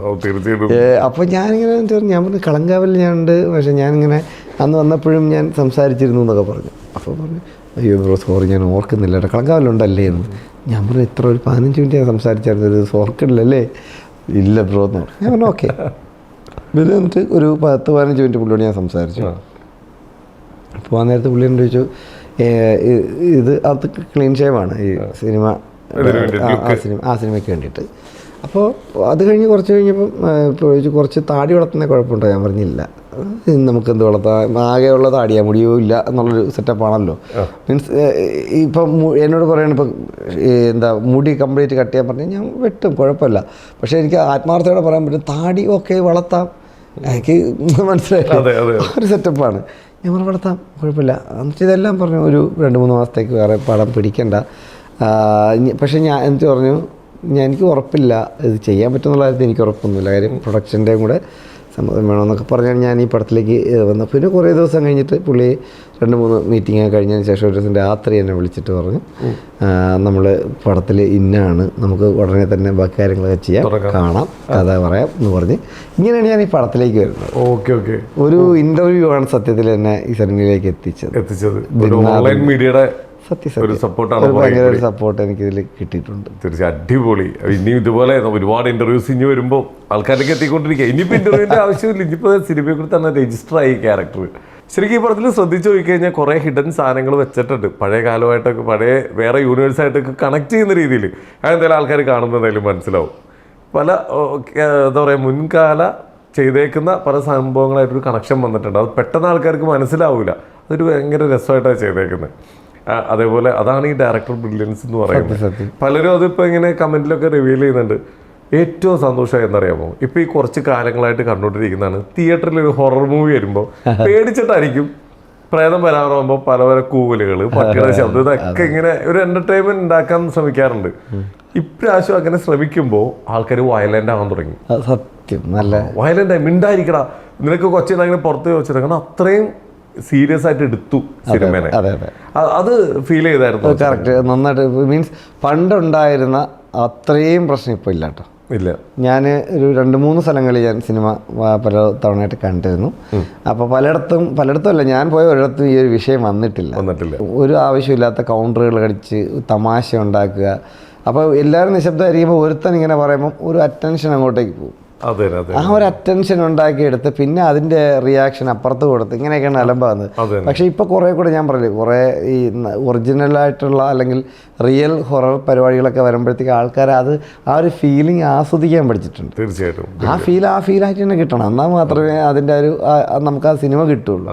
അപ്പോൾ ഞാനിങ്ങനെ ഞാൻ പറഞ്ഞു കളങ്കാവലിൽ ഞാനുണ്ട്, പക്ഷേ ഞാനിങ്ങനെ അന്ന് വന്നപ്പോഴും ഞാൻ സംസാരിച്ചിരുന്നു എന്നൊക്കെ പറഞ്ഞു. അപ്പോൾ പറഞ്ഞു അയ്യോ ബ്രോ സോറി ഞാൻ ഓർക്കുന്നില്ല കേട്ടോ, കളങ്കാവലുണ്ടല്ലേ എന്ന്. ഞാൻ പറഞ്ഞു എത്ര ഒരു 15 മിനിറ്റ് ഞാൻ സംസാരിച്ചായിരുന്നു, ഒരു ഓർക്കില്ലല്ലേ? ഇല്ല ബ്രോ എന്ന് പറഞ്ഞു. ഞാൻ പറഞ്ഞു ഓക്കെ. ഇത് എന്നിട്ട് ഒരു 10-15 മിനിറ്റ് പുള്ളിയോട് ഞാൻ സംസാരിച്ചു. പോകാൻ നേരത്തെ പുള്ളി എന്നോട് ചോദിച്ചു ഇത് അത് ക്ലീൻ ഷേവാണ് ഈ സിനിമ, ആ സിനിമയ്ക്ക് വേണ്ടിയിട്ട്. അപ്പോൾ അത് കഴിഞ്ഞ് കുറച്ച് കഴിഞ്ഞപ്പം കുറച്ച് താടി വളർത്തുന്ന കുഴപ്പമുണ്ടോ? ഞാൻ പറഞ്ഞില്ല, നമുക്കെന്ത് വളർത്താം, ആകെയുള്ള താടിയാ, മുടിയോ ഇല്ല എന്നുള്ളൊരു സെറ്റപ്പാണല്ലോ. മീൻസ് ഇപ്പം എന്നോട് പറയണം ഇപ്പം എന്താ മുടി കംപ്ലീറ്റ് കട്ട് ചെയ്യാൻ പറഞ്ഞാൽ ഞാൻ വെട്ടും, കുഴപ്പമില്ല. പക്ഷേ എനിക്ക് ആത്മാർത്ഥയോടെ പറയാൻ പറ്റും താടി ഒക്കെ വളർത്താം, എനിക്ക് മനസ്സിലായില്ല, ഒരു സെറ്റപ്പാണ്. ഞാൻ പറഞ്ഞു വളർത്താം കുഴപ്പമില്ല. എന്നിട്ട് ഇതെല്ലാം പറഞ്ഞു ഒരു 2-3 മാസത്തേക്ക് വേറെ പടം പിടിക്കണ്ട. പക്ഷേ ഞാൻ എന്നിട്ട് പറഞ്ഞു എനിക്ക് ഉറപ്പില്ല ഇത് ചെയ്യാൻ പറ്റുമെന്നുള്ള കാര്യത്തിൽ എനിക്ക് ഉറപ്പൊന്നുമില്ല, കാര്യം പ്രൊഡക്ഷൻ്റെയും കൂടെ സമ്മതം വേണമെന്നൊക്കെ പറഞ്ഞാൽ ഞാൻ ഈ പടത്തിലേക്ക് വന്നു. പിന്നെ കുറേ ദിവസം കഴിഞ്ഞിട്ട് പുള്ളി 2-3 മീറ്റിംഗ് കഴിഞ്ഞതിന് ശേഷം ഒരു ദിവസം രാത്രി എന്നെ വിളിച്ചിട്ട് പറഞ്ഞു നമ്മൾ പടത്തിൽ ഇന്നാണ്, നമുക്ക് ഉടനെ തന്നെ ബാക്കി കാര്യങ്ങളൊക്കെ ചെയ്യാം, കാണാം, കഥ പറയാം എന്ന് പറഞ്ഞ് ഇങ്ങനെയാണ് ഞാൻ ഈ പടത്തിലേക്ക് വരുന്നത്. ഓക്കെ ഒരു ഇൻ്റർവ്യൂ ആണ് സത്യത്തിൽ എന്നെ ഈ സിനിമയിലേക്ക് എത്തിച്ചത്. ഓൺലൈൻ മീഡിയയുടെ ഭയങ്കര ഒരു സപ്പോർട്ട് എനിക്ക് ഇതിൽ കിട്ടിയിട്ടുണ്ട്. തീർച്ചയായും അടിപൊളി. ഇനിയും ഇതുപോലെ ഒരുപാട് ഇന്റർവ്യൂസ് ഇനി വരുമ്പോൾ ആൾക്കാരൊക്കെ എത്തിക്കൊണ്ടിരിക്കുക. ഇനിയിപ്പോൾ ഇന്റർവ്യൂവിന്റെ ആവശ്യമില്ല, ഇനിയിപ്പോൾ സിനിമയെ കുറിച്ച് തന്നെ രജിസ്റ്റർ ആയി ക്യാരക്ടർ. ശരിക്കും ഈ പടത്തിൽ ശ്രദ്ധിച്ചു നോക്കി കഴിഞ്ഞാൽ കുറേ ഹിഡൻ സാധനങ്ങൾ വെച്ചിട്ടുണ്ട്, പഴയ കാലമായിട്ടൊക്കെ പഴയ വേറെ യൂണിവേഴ്സായിട്ടൊക്കെ കണക്ട് ചെയ്യുന്ന രീതിയിൽ. അതെന്തായാലും ആൾക്കാർ കാണുമ്പോൾ എന്തായാലും മനസ്സിലാവും. പല എന്താ പറയുക മുൻകാല ചെയ്തേക്കുന്ന പല സംഭവങ്ങളായിട്ടൊരു കണക്ഷൻ വന്നിട്ടുണ്ട്. അത് പെട്ടെന്ന് ആൾക്കാർക്ക് മനസ്സിലാവില്ല, അതൊരു ഭയങ്കര രസമായിട്ടാണ് ചെയ്തേക്കുന്നത്. അതേപോലെ അതാണ് ഈ ഡയറക്ടർ ബ്രില്യൻസ് എന്ന് പറയുന്നത്. പലരും അതിപ്പോൾ ഇങ്ങനെ കമൻറ്റിലൊക്കെ റിവീൽ ചെയ്യുന്നുണ്ട്. ഏറ്റവും സന്തോഷമായി എന്നറിയാമോ, ഇപ്പോൾ ഈ കുറച്ച് കാലങ്ങളായിട്ട് കണ്ടുകൊണ്ടിരിക്കുന്നതാണ് തിയേറ്ററിൽ ഒരു ഹൊറർ മൂവി വരുമ്പോൾ പേടിച്ചിട്ടായിരിക്കും പ്രേതം വരാറാകുമ്പോൾ പല പല കൂവലുകൾ, പട്ടിയുടെ ശബ്ദം, ഇതൊക്കെ ഇങ്ങനെ ഒരു എൻ്റർടൈൻമെൻറ്റ് ഉണ്ടാക്കാൻ ശ്രമിക്കാറുണ്ട്. ഇപ്രാവശ്യം അങ്ങനെ ശ്രമിക്കുമ്പോൾ ആൾക്കാർ വയലൻ്റ് ആകാൻ തുടങ്ങി. സത്യം നല്ല വയലൻ്റ് ആയി മിണ്ടായിരിക്കടാ, നിനക്ക് കൊച്ചിങ്ങനെ പുറത്ത് വെച്ചിട്ട്, കാരണം അത്രയും സീരിയസ് ആയിട്ട് എടുത്തു സിനിമേനെ. അത് ഫീൽ ചെയ്തായിരുന്നു. കറക്റ്റ്, നന്നായിട്ട്. മീൻസ് പണ്ടുണ്ടായിരുന്ന അത്രയും പ്രശ്നം ഇപ്പോൾ ഇല്ല കേട്ടോ. ഇല്ല, ഞാൻ ഒരു 2-3 സ്ഥലങ്ങളിൽ ഞാൻ സിനിമ പല തവണയായിട്ട് കണ്ടിരുന്നു. അപ്പോൾ പലയിടത്തും അല്ല, ഞാൻ പോയ ഒരിടത്തും ഈ ഒരു വിഷയം വന്നിട്ടില്ല. ഒരു ആവശ്യമില്ലാത്ത കൗണ്ടറുകൾ കടിച്ച് തമാശ ഉണ്ടാക്കുക. അപ്പോൾ എല്ലാവരും നിശബ്ദമായിരിക്കുമ്പോൾ ഒരുത്തൻ ഇങ്ങനെ പറയുമ്പം ഒരു അറ്റൻഷൻ അങ്ങോട്ടേക്ക് പോകും. ആ ഒരു അറ്റൻഷൻ ഉണ്ടാക്കിയെടുത്ത് പിന്നെ അതിൻ്റെ റിയാക്ഷൻ അപ്പുറത്ത് കൊടുത്ത് ഇങ്ങനെയൊക്കെയാണ് അലമ്പാകുന്നത്. പക്ഷേ ഇപ്പോൾ കുറേ കൂടെ ഞാൻ പറഞ്ഞില്ലേ, കുറേ ഈ ഒറിജിനലായിട്ടുള്ള അല്ലെങ്കിൽ റിയൽ ഹൊറർ പരിപാടികളൊക്കെ വരുമ്പോഴത്തേക്ക് ആൾക്കാർ അത് ആ ഒരു ഫീലിംഗ് ആസ്വദിക്കാൻ പഠിച്ചിട്ടുണ്ട്. തീർച്ചയായിട്ടും ആ ഫീലായിട്ട് തന്നെ കിട്ടണം, എന്നാൽ മാത്രമേ അതിൻ്റെ ഒരു നമുക്ക് ആ സിനിമ കിട്ടുള്ളൂ.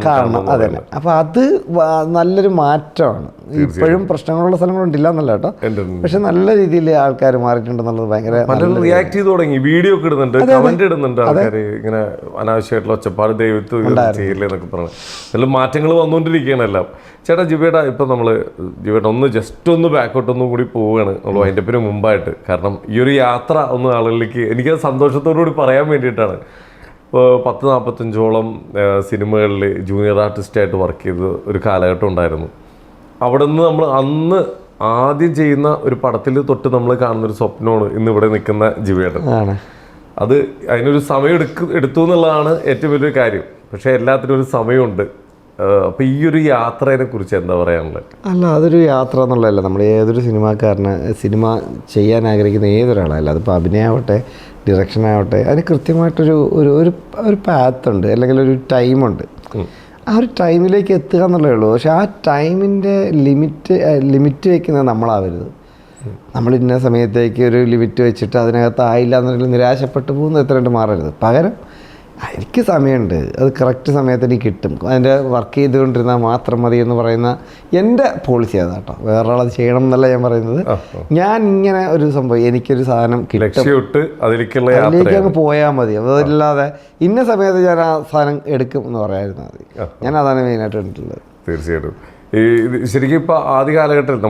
കാണണം, അതെ. അപ്പോൾ അത് നല്ലൊരു മാറ്റമാണ്. ഇപ്പോഴും പ്രശ്നങ്ങളുള്ള സ്ഥലങ്ങളുണ്ടില്ല എന്നല്ല കേട്ടോ, പക്ഷെ നല്ല രീതിയിൽ ആൾക്കാർ മാറിയിട്ടുണ്ടെന്നുള്ളത് ഭയങ്കര റിയാക്ട് ചെയ്ത് തുടങ്ങി. വീഡിയോ ഒക്കെ ഇടുന്നുണ്ട്, കമന്റ് ഇടുന്നുണ്ട് ആൾക്കാർ, ഇങ്ങനെ അനാവശ്യമായിട്ടുള്ള ഒച്ചപ്പാട് ദൈവത്ത് ചെയ്യില്ല എന്നൊക്കെ പറഞ്ഞു. നല്ല മാറ്റങ്ങൾ വന്നുകൊണ്ടിരിക്കുകയാണ് എല്ലാം. ചേട്ടാ ജിബേട്ട ഇപ്പം നമ്മൾ ജിബേട്ട ഒന്ന് ജസ്റ്റ് ഒന്ന് ബാക്കോട്ടൊന്നും കൂടി പോവുകയാണ് നമ്മൾ വൈൻഡപ്പിന് മുമ്പായിട്ട്. കാരണം ഈ ഒരു യാത്ര ഒന്ന് ആളുകളിലേക്ക് എനിക്കത് സന്തോഷത്തോടു കൂടി പറയാൻ വേണ്ടിയിട്ടാണ്. ഇപ്പോൾ 40-45ഓളം സിനിമകളിൽ ജൂനിയർ ആർട്ടിസ്റ്റായിട്ട് വർക്ക് ചെയ്ത് ഒരു കാലഘട്ടം ഉണ്ടായിരുന്നു. അവിടെ നിന്ന് നമ്മൾ അന്ന് ആദ്യം ചെയ്യുന്ന ഒരു പടത്തിൽ തൊട്ട് നമ്മൾ കാണുന്നൊരു സ്വപ്നമാണ് ഇന്ന് ഇവിടെ നിൽക്കുന്ന ജിബേട്ടൻ. അത് അതിനൊരു സമയം എടുത്തു എന്നുള്ളതാണ് ഏറ്റവും വലിയൊരു കാര്യം. പക്ഷേ എല്ലാത്തിനും ഒരു സമയമുണ്ട്. അപ്പോൾ ഈ ഒരു യാത്രയെ കുറിച്ച് എന്താ പറയാനുള്ളത്? അല്ല, അതൊരു യാത്ര എന്നുള്ളതല്ല. നമ്മൾ ഏതൊരു സിനിമാക്കാരന് സിനിമ ചെയ്യാൻ ആഗ്രഹിക്കുന്ന ഏതൊരാളല്ല, അതിപ്പോൾ അഭിനയമാവട്ടെ ഡിറക്ഷനാവട്ടെ, അതിന് കൃത്യമായിട്ടൊരു ഒരു ഒരു പാത്തുണ്ട്, അല്ലെങ്കിൽ ഒരു ടൈമുണ്ട്. ആ ഒരു ടൈമിലേക്ക് എത്തുക എന്നുള്ളതേ ഉള്ളൂ. പക്ഷെ ആ ടൈമിൻ്റെ ലിമിറ്റ് വയ്ക്കുന്നത് നമ്മളാവരുത്. നമ്മൾ ഇന്ന സമയത്തേക്ക് ഒരു ലിമിറ്റ് വെച്ചിട്ട് അതിനകത്ത് ആയില്ല എന്നുണ്ടെങ്കിൽ നിരാശപ്പെട്ടു പോകുന്നത് എത്രയുണ്ട് മാറരുത്. പകരം എനിക്ക് സമയമുണ്ട്, അത് കറക്റ്റ് സമയത്തിന് കിട്ടും, അതിൻ്റെ വർക്ക് ചെയ്തുകൊണ്ടിരുന്നാൽ മാത്രം മതി എന്ന് പറയുന്ന എൻ്റെ പോളിസി അതാണ് കേട്ടോ. വേറൊരാളത് ചെയ്യണം എന്നല്ല ഞാൻ പറയുന്നത്. ഞാൻ ഇങ്ങനെ ഒരു സംഭവം, എനിക്കൊരു സാധനം കിട്ടും, അതിലേക്ക് അങ്ങ് പോയാൽ മതി. അതല്ലാതെ ഇന്ന സമയത്ത് ഞാൻ ആ സാധനം എടുക്കും എന്ന് പറയാതിരുന്നാൽ മതി. ഞാൻ അതാണ് മെയിനായിട്ട് കണ്ടിട്ടുള്ളത്. തീർച്ചയായിട്ടും. ഈ ശരിക്കും ഇപ്പോൾ ആദ്യ കാലഘട്ടത്തിൽ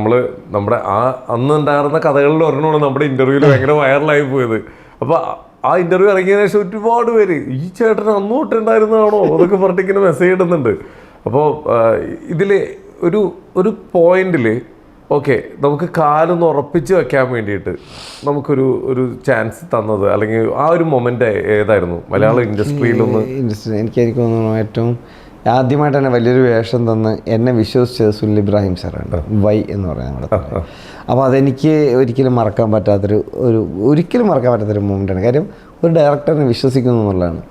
നമ്മുടെ അന്ന് ഉണ്ടായിരുന്ന കഥകളിൽ ഒരെണ്ണമാണ് നമ്മുടെ ഇൻ്റർവ്യൂവിൽ ഭയങ്കര വൈറലായി പോയത്. അപ്പോൾ ആ ഇൻ്റർവ്യൂ ഇറങ്ങിയതിനു ശേഷം ഒരുപാട് പേര് ഈ ചേട്ടൻ അന്ന് തൊട്ടുണ്ടായിരുന്നതാണോ അതൊക്കെ പറഞ്ഞിട്ട് ഇങ്ങനെ മെസ്സേജ് ഇടുന്നുണ്ട്. അപ്പോൾ ഇതിൽ ഒരു പോയിന്റിൽ ഓക്കെ നമുക്ക് കാലൊന്ന് ഉറപ്പിച്ച് വെക്കാൻ വേണ്ടിയിട്ട് നമുക്കൊരു ചാൻസ് തന്നത്, അല്ലെങ്കിൽ ആ ഒരു മൊമെൻ്റ് ഏതായിരുന്നു മലയാള ഇൻഡസ്ട്രിയിലൊന്ന്? എനിക്ക് തോന്നുന്നു ഏറ്റവും ആദ്യമായിട്ട് തന്നെ വലിയൊരു വേഷം തന്ന് എന്നെ വിശ്വസിച്ചത് സുനിൽ ഇബ്രാഹിം സാറാണ്. വൈ എന്ന് പറയുന്നത് നമ്മുടെ. അപ്പോൾ അതെനിക്ക് ഒരിക്കലും മറക്കാൻ പറ്റാത്തൊരു മൊമെൻ്റാണ്. കാര്യം ഒരു ഡയറക്ടറിനെ വിശ്വസിക്കുന്നു എന്നുള്ളതാണ്.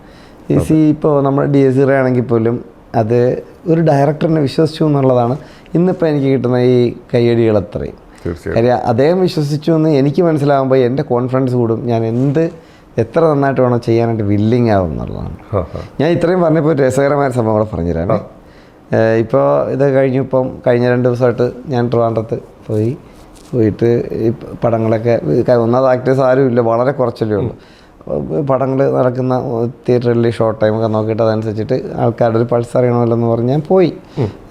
ഇപ്പോൾ നമ്മുടെ DSR ആണെങ്കിൽ പോലും അത് ഒരു ഡയറക്ടറിനെ വിശ്വസിച്ചു എന്നുള്ളതാണ് ഇന്നിപ്പോൾ എനിക്ക് കിട്ടുന്ന ഈ കയ്യടികൾ അത്രയും. കാര്യം അദ്ദേഹം വിശ്വസിച്ചു എന്ന് എനിക്ക് മനസ്സിലാകുമ്പോൾ എൻ്റെ കോൺഫിഡൻസ് കൂടും. ഞാൻ എത്ര നന്നായിട്ട് വേണം ചെയ്യാനായിട്ട് വില്ലിങ് ആവും എന്നുള്ളതാണ്. ഞാൻ ഇത്രയും പറഞ്ഞപ്പോൾ രസകരമായ സംഭവം കൂടെ പറഞ്ഞുതരാം. ഇപ്പോൾ ഇത് കഴിഞ്ഞ 2 ദിവസമായിട്ട് ഞാൻ ട്രിവാൻഡ്രത്ത് പോയിട്ട് ഈ പടങ്ങളൊക്കെ, ഒന്നാമത് ആക്ടേഴ്സ് ആരും ഇല്ല, വളരെ കുറച്ചല്ലേ ഉള്ളൂ. പടങ്ങൾ നടക്കുന്ന തിയേറ്ററിൽ ഷോർട്ട് ടൈമൊക്കെ നോക്കിയിട്ട് അതനുസരിച്ചിട്ട് ആൾക്കാരുടെ ഒരു പൾസ് അറിയണമല്ലോ എന്ന് പറഞ്ഞ് ഞാൻ പോയി.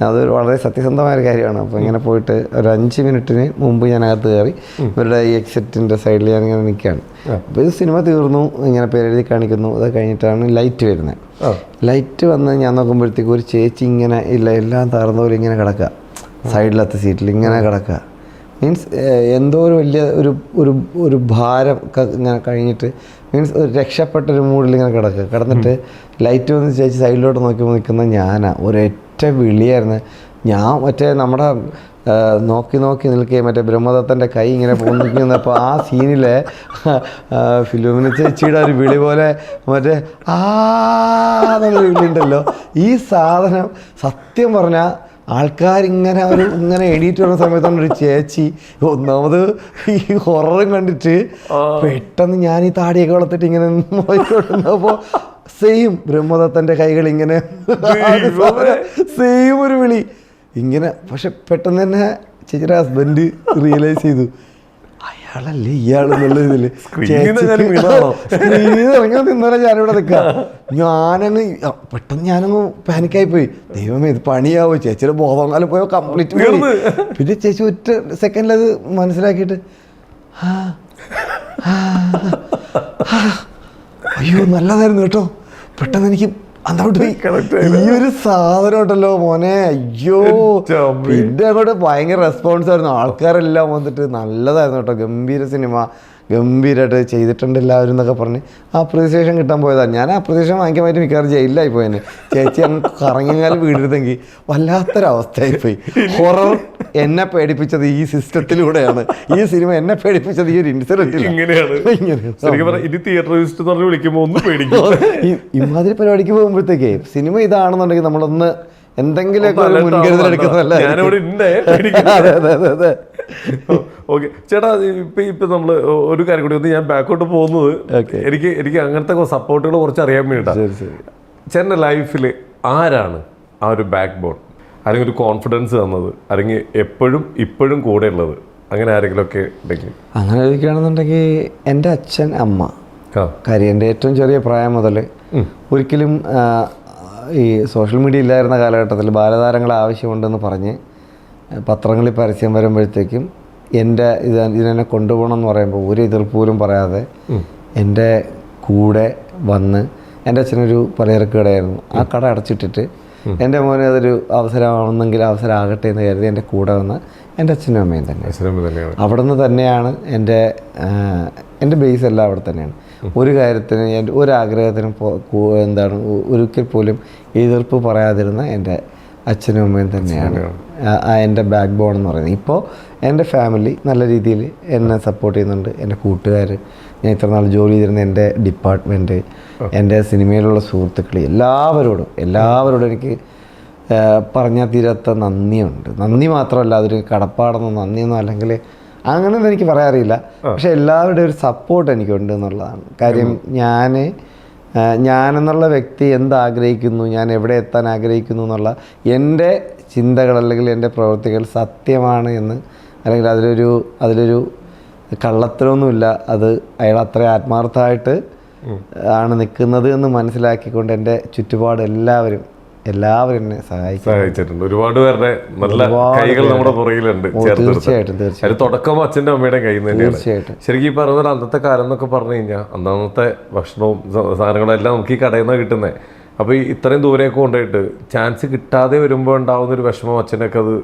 അതൊരു വളരെ സത്യസന്ധമായൊരു കാര്യമാണ്. അപ്പോൾ ഇങ്ങനെ പോയിട്ട് ഒരു 5 മിനിറ്റിന് മുമ്പ് ഞാനകത്ത് കയറി ഇവരുടെ ഈ എക്സിറ്റിൻ്റെ സൈഡിൽ ഞാനിങ്ങനെ നിൽക്കുകയാണ്. അപ്പോൾ ഇത് സിനിമ തീർന്നു, ഇങ്ങനെ പേരെഴുതി കാണിക്കുന്നു. അത് കഴിഞ്ഞിട്ടാണ് ലൈറ്റ് വരുന്നത്. ലൈറ്റ് വന്ന് ഞാൻ നോക്കുമ്പോഴത്തേക്കും ഒരു ചേച്ചി ഇങ്ങനെ എല്ലാം താർന്ന പോലെ ഇങ്ങനെ കിടക്കുക, സൈഡിലത്തെ സീറ്റിൽ ഇങ്ങനെ കിടക്കുക. മീൻസ് എന്തോ ഒരു വലിയ ഒരു ഭാരം ഇങ്ങനെ കഴിഞ്ഞിട്ട്, മീൻസ് ഒരു രക്ഷപ്പെട്ടൊരു മൂഡിൽ ഇങ്ങനെ കിടന്നിട്ട് ലൈറ്റ് വന്ന് ചേച്ചി സൈഡിലോട്ട് നോക്കിയപ്പോൾ നിൽക്കുന്ന ഞാനാ. ഒരൊറ്റ വിളിയായിരുന്നു. ഞാൻ നമ്മുടെ നോക്കി നിൽക്കുകയും ബ്രഹ്മദത്തൻ്റെ കൈ ഇങ്ങനെ പൊന്നിക്കുന്നപ്പോൾ ആ സീനിലെ ഫിലിമിന് ചേച്ചിയുടെ ഒരു വിളി പോലെ എന്നുള്ള വിളി ഉണ്ടല്ലോ. ഈ സാധനം സത്യം പറഞ്ഞാൽ ആൾക്കാരിങ്ങനെ ഇങ്ങനെ എണീറ്റ് വരുന്ന സമയത്താണ് ഒരു ചേച്ചി ഒന്നാമത് ഈ ഹൊററും കണ്ടിട്ട് പെട്ടെന്ന് ഞാൻ ഈ താടിയൊക്കെ വളർത്തിട്ട് ഇങ്ങനെ നോക്കിക്കൊണ്ടിരുന്നപ്പോൾ സെയിം ബ്രഹ്മദത്തൻ്റെ കൈകൾ ഇങ്ങനെ സെയിം ഒരു വിളി ഇങ്ങനെ. പക്ഷെ പെട്ടെന്ന് തന്നെ ചേച്ചിയുടെ ഹസ്ബൻഡ് റിയലൈസ് ചെയ്തു അയാളല്ലേ ഇയാളെന്നുള്ള ഇതിൽ ഇറങ്ങി നിന്നോലെ ഞാനിവിടെ നിൽക്കാം. ഞാനങ്ങ് പാനിക്കായി പോയി. ദൈവമേ ഇത് പണിയാവോ, ചേച്ചിയുടെ ബോധം പോയോ കംപ്ലീറ്റ് പോയി. പിന്നെ ചേച്ചി ഒറ്റ സെക്കൻഡിൽ അത് മനസ്സിലാക്കിയിട്ട് അയ്യോ നല്ലതായിരുന്നു കേട്ടോ. പെട്ടെന്ന് എനിക്ക് അങ്ങോട്ട് ഈ ഒരു സാധനം ഉണ്ടല്ലോ മോനെ, അയ്യോ. പിന്നെ അങ്ങോട്ട് ഭയങ്കര റെസ്പോൺസ് ആയിരുന്നു. ആൾക്കാരെല്ലാം വന്നിട്ട് നല്ലതായിരുന്നു കേട്ടോ, ഗംഭീര സിനിമ, ഗംഭീരമായിട്ട് ചെയ്തിട്ടുണ്ട് എല്ലാവരും എന്നൊക്കെ പറഞ്ഞ് അപ്രീസിയേഷൻ കിട്ടാൻ പോയതാണ്. ഞാൻ അപ്രീസിയേഷൻ വാങ്ങിക്കാൻ പറ്റി മിക്കവാറും ജയിലിലായി പോയെന്നെ. ചേച്ചി അങ്ങ് കറങ്ങിയാൽ വീടെടുത്തെങ്കിൽ വല്ലാത്തൊരവസ്ഥയായിപ്പോയി. ഹൊറർ എന്നെ പേടിപ്പിച്ചത് ഈ സിസ്റ്റത്തിലൂടെയാണ്. ഈ സിനിമ എന്നെ പേടിപ്പിച്ചത് ഈ ഒരു ഇൻസിഡന്റിൽ. ഇമാതിരി പരിപാടിക്ക് പോകുമ്പോഴത്തേക്കേ സിനിമ ഇതാണെന്നുണ്ടെങ്കിൽ നമ്മളൊന്ന് എന്തെങ്കിലുമൊക്കെ ഒരു മുൻകരുതൽ എടുക്കുന്നതല്ല. ഓക്കെ ചേട്ടാ, ഇപ്പൊ നമ്മള് ഒരു കാര്യം കൂടി ഞാൻ ബാക്കോട്ട് പോകുന്നത്, എനിക്ക് അങ്ങനത്തെ സപ്പോർട്ടുകൾ കുറച്ച് അറിയാൻ വേണ്ടിയിട്ടാണ്. ചേട്ടൻ്റെ ലൈഫിൽ ആരാണ് ആ ഒരു ബാക്ക് ബോൺ, അല്ലെങ്കിൽ ഒരു കോൺഫിഡൻസ് തന്നത്, അല്ലെങ്കിൽ ഇപ്പോഴും കൂടെ ഉള്ളത്, അങ്ങനെ ആരെങ്കിലും ഒക്കെ ഉണ്ടെങ്കിൽ? അങ്ങനെ ചോദിക്കുകയാണെന്നുണ്ടെങ്കിൽ എൻ്റെ അച്ഛൻ, അമ്മ. കാര്യം എൻ്റെ ഏറ്റവും ചെറിയ പ്രായം മുതൽ ഒരിക്കലും ഈ സോഷ്യൽ മീഡിയ ഇല്ലായിരുന്ന കാലഘട്ടത്തിൽ ബാലതാരങ്ങളെ ആവശ്യമുണ്ടെന്ന് പറഞ്ഞ് പത്രങ്ങളിൽ പരസ്യം വരുമ്പോഴത്തേക്കും ഇതിനെ കൊണ്ടുപോകണം എന്ന് പറയുമ്പോൾ ഒരു എതിർപ്പ് പോലും പറയാതെ എൻ്റെ കൂടെ വന്ന്, എൻ്റെ അച്ഛനൊരു പലചരക്ക് കടയായിരുന്നു, ആ കട അടച്ചിട്ടിട്ട് എൻ്റെ മോനെ അതൊരു അവസരമാണെന്നെങ്കിൽ അവസരമാകട്ടെ എന്ന് കരുതി എൻ്റെ കൂടെ വന്ന് എൻ്റെ അച്ഛനും അമ്മയും തന്നെയാണ്. അവിടെ നിന്ന് തന്നെയാണ് എൻ്റെ ബേസ് എല്ലാം അവിടെ തന്നെയാണ്. ഒരു കാര്യത്തിന് ഒരാഗ്രഹത്തിനും ഒരിക്കൽ പോലും എതിർപ്പ് പറയാതിരുന്ന എൻ്റെ അച്ഛനും അമ്മയും തന്നെയാണ് എൻ്റെ ബാക്ക് ബോൺ എന്ന് പറയുന്നത്. ഇപ്പോൾ എൻ്റെ ഫാമിലി നല്ല രീതിയിൽ എന്നെ സപ്പോർട്ട് ചെയ്യുന്നുണ്ട്. എൻ്റെ കൂട്ടുകാർ, ഞാൻ ഇത്ര നാൾ ജോലി ചെയ്തിരുന്ന എൻ്റെ ഡിപ്പാർട്ട്മെൻറ്റ്, എൻ്റെ സിനിമയിലുള്ള സുഹൃത്തുക്കൾ, എല്ലാവരോടും എനിക്ക് പറഞ്ഞാൽ തീരാത്ത നന്ദിയുണ്ട്. നന്ദി മാത്രമല്ല, അതൊരു കടപ്പാടെന്നോ നന്ദിയെന്നോ അല്ലെങ്കിൽ അങ്ങനെയൊന്നും എനിക്ക് പറയാറില്ല. പക്ഷെ എല്ലാവരുടെയും ഒരു സപ്പോർട്ട് എനിക്കുണ്ട് എന്നുള്ളതാണ് കാര്യം. ഞാനെന്നുള്ള വ്യക്തി എന്താഗ്രഹിക്കുന്നു, ഞാൻ എവിടെ എത്താൻ ആഗ്രഹിക്കുന്നു എന്നുള്ള എൻ്റെ ചിന്തകൾ അല്ലെങ്കിൽ എൻ്റെ പ്രവൃത്തികൾ സത്യമാണ് എന്ന്, അല്ലെങ്കിൽ അതിലൊരു കള്ളത്തരമൊന്നുമില്ല, അത് അയാൾ അത്ര ആത്മാർത്ഥമായിട്ട് ആണ് നിൽക്കുന്നത് എന്ന് മനസ്സിലാക്കിക്കൊണ്ട് എൻ്റെ ചുറ്റുപാട് എല്ലാവരും എന്നെ സഹായിച്ചിട്ടുണ്ട്. ഒരുപാട് പേരുടെ നല്ല കൈകൾ നമ്മുടെ പുറകിലുണ്ട്. തീർച്ചയായിട്ടും തുടക്കം അച്ഛൻ്റെ അമ്മയുടെ കയ്യിൽ നിന്ന് തന്നെയാണ്. ശരിക്കും ഈ പറഞ്ഞ അന്നത്തെ കാലം എന്നൊക്കെ പറഞ്ഞു കഴിഞ്ഞാൽ അന്നത്തെ ഭക്ഷണവും സാധനങ്ങളും എല്ലാം നമുക്ക് ഈ കടയിൽ നിന്ന് കിട്ടുന്നത്. അപ്പോൾ ഈ ഇത്രയും ദൂരെയൊക്കെ കൊണ്ടുപോയിട്ട് ചാൻസ് കിട്ടാതെ വരുമ്പോൾ ഉണ്ടാവുന്ന ഒരു വിഷമം അച്ഛനൊക്കെ അത്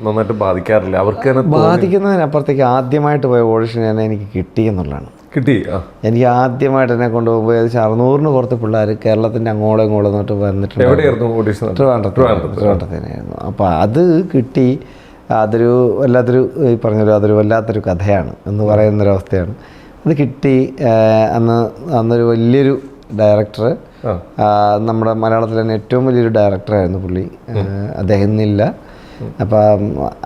നന്നായിട്ട് ബാധിക്കാറില്ല. അവർക്ക് തന്നെ ബാധിക്കുന്നതിനപ്പുറത്തേക്ക് ആദ്യമായിട്ട് പോയ ഓഡിഷൻ എനിക്ക് കിട്ടി എന്നുള്ളതാണ്. എനിക്ക് ആദ്യമായിട്ട് എന്നെ കൊണ്ടുപോകുമ്പോൾ ഏകദേശം 600 പുറത്ത് പിള്ളേർ കേരളത്തിൻ്റെ അങ്ങോളം ഇങ്ങോളം വന്നിട്ടുണ്ട്. ട്രിവാൻഡ്രത്തിനായിരുന്നു. അപ്പോൾ അത് കിട്ടി. അതൊരു വല്ലാത്തൊരു കഥയാണ് എന്ന് പറയുന്നൊരവസ്ഥയാണ്. അത് കിട്ടി. അന്നൊരു വലിയൊരു ഡയറക്ടർ, നമ്മുടെ മലയാളത്തിൽ തന്നെ ഏറ്റവും വലിയൊരു ഡയറക്ടറായിരുന്നു പുള്ളി. അദ്ദേഹം ഇന്നില്ല. അപ്പം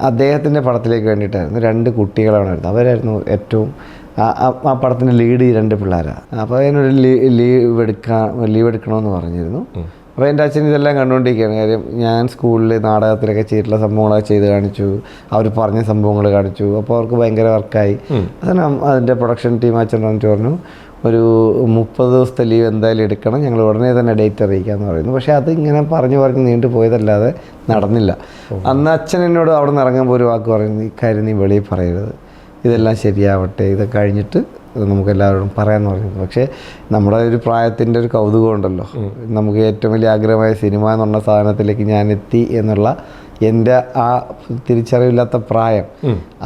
അദ്ദേഹത്തിൻ്റെ പടത്തിലേക്ക് വേണ്ടിയിട്ടായിരുന്നു 2 കുട്ടികളാണ് വരുന്നത്. അവരായിരുന്നു ഏറ്റവും ആ പടത്തിൻ്റെ ലീഡ് 2 പിള്ളേരാണ്. അപ്പോൾ അതിനൊരു ലീവ് എടുക്കണമെന്ന് പറഞ്ഞിരുന്നു. അപ്പോൾ എൻ്റെ അച്ഛൻ ഇതെല്ലാം കണ്ടുകൊണ്ടിരിക്കുകയാണ്. കാര്യം ഞാൻ സ്കൂളിൽ നാടകത്തിലൊക്കെ ചെയ്തിട്ടുള്ള സംഭവങ്ങളൊക്കെ ചെയ്ത് കാണിച്ചു, അവർ പറഞ്ഞ സംഭവങ്ങൾ കാണിച്ചു. അപ്പോൾ അവർക്ക് ഭയങ്കര വർക്കായി. അതിൻ്റെ പ്രൊഡക്ഷൻ ടീം അച്ഛൻ പറഞ്ഞു, ഒരു 30 ദിവസത്തെ ലീവ് എന്തായാലും എടുക്കണം, ഞങ്ങൾ ഉടനെ തന്നെ ഡേറ്റ് അറിയിക്കാമെന്ന് പറയുന്നു. പക്ഷേ അത് ഇങ്ങനെ പറഞ്ഞ് നീണ്ടു പോയതല്ലാതെ നടന്നില്ല. അന്ന് അച്ഛൻ എന്നോട് അവിടെ നിന്ന് ഇറങ്ങുമ്പോൾ ഒരു വാക്ക് പറയുന്നു, ഇക്കാര്യം നീ വെളിയിൽ പറയരുത്, ഇതെല്ലാം ശരിയാവട്ടെ, ഇത് കഴിഞ്ഞിട്ട് നമുക്കെല്ലാവരോടും പറയാമെന്ന് പറയുന്നത്. പക്ഷേ നമ്മുടെ ഒരു പ്രായത്തിൻ്റെ ഒരു കൗതുകം ഉണ്ടല്ലോ, നമുക്ക് ഏറ്റവും വലിയ ആഗ്രഹമായ സിനിമ എന്നുള്ള സാധനത്തിലേക്ക് ഞാൻ എത്തി എന്നുള്ള എൻ്റെ ആ തിരിച്ചറിവില്ലാത്ത പ്രായം,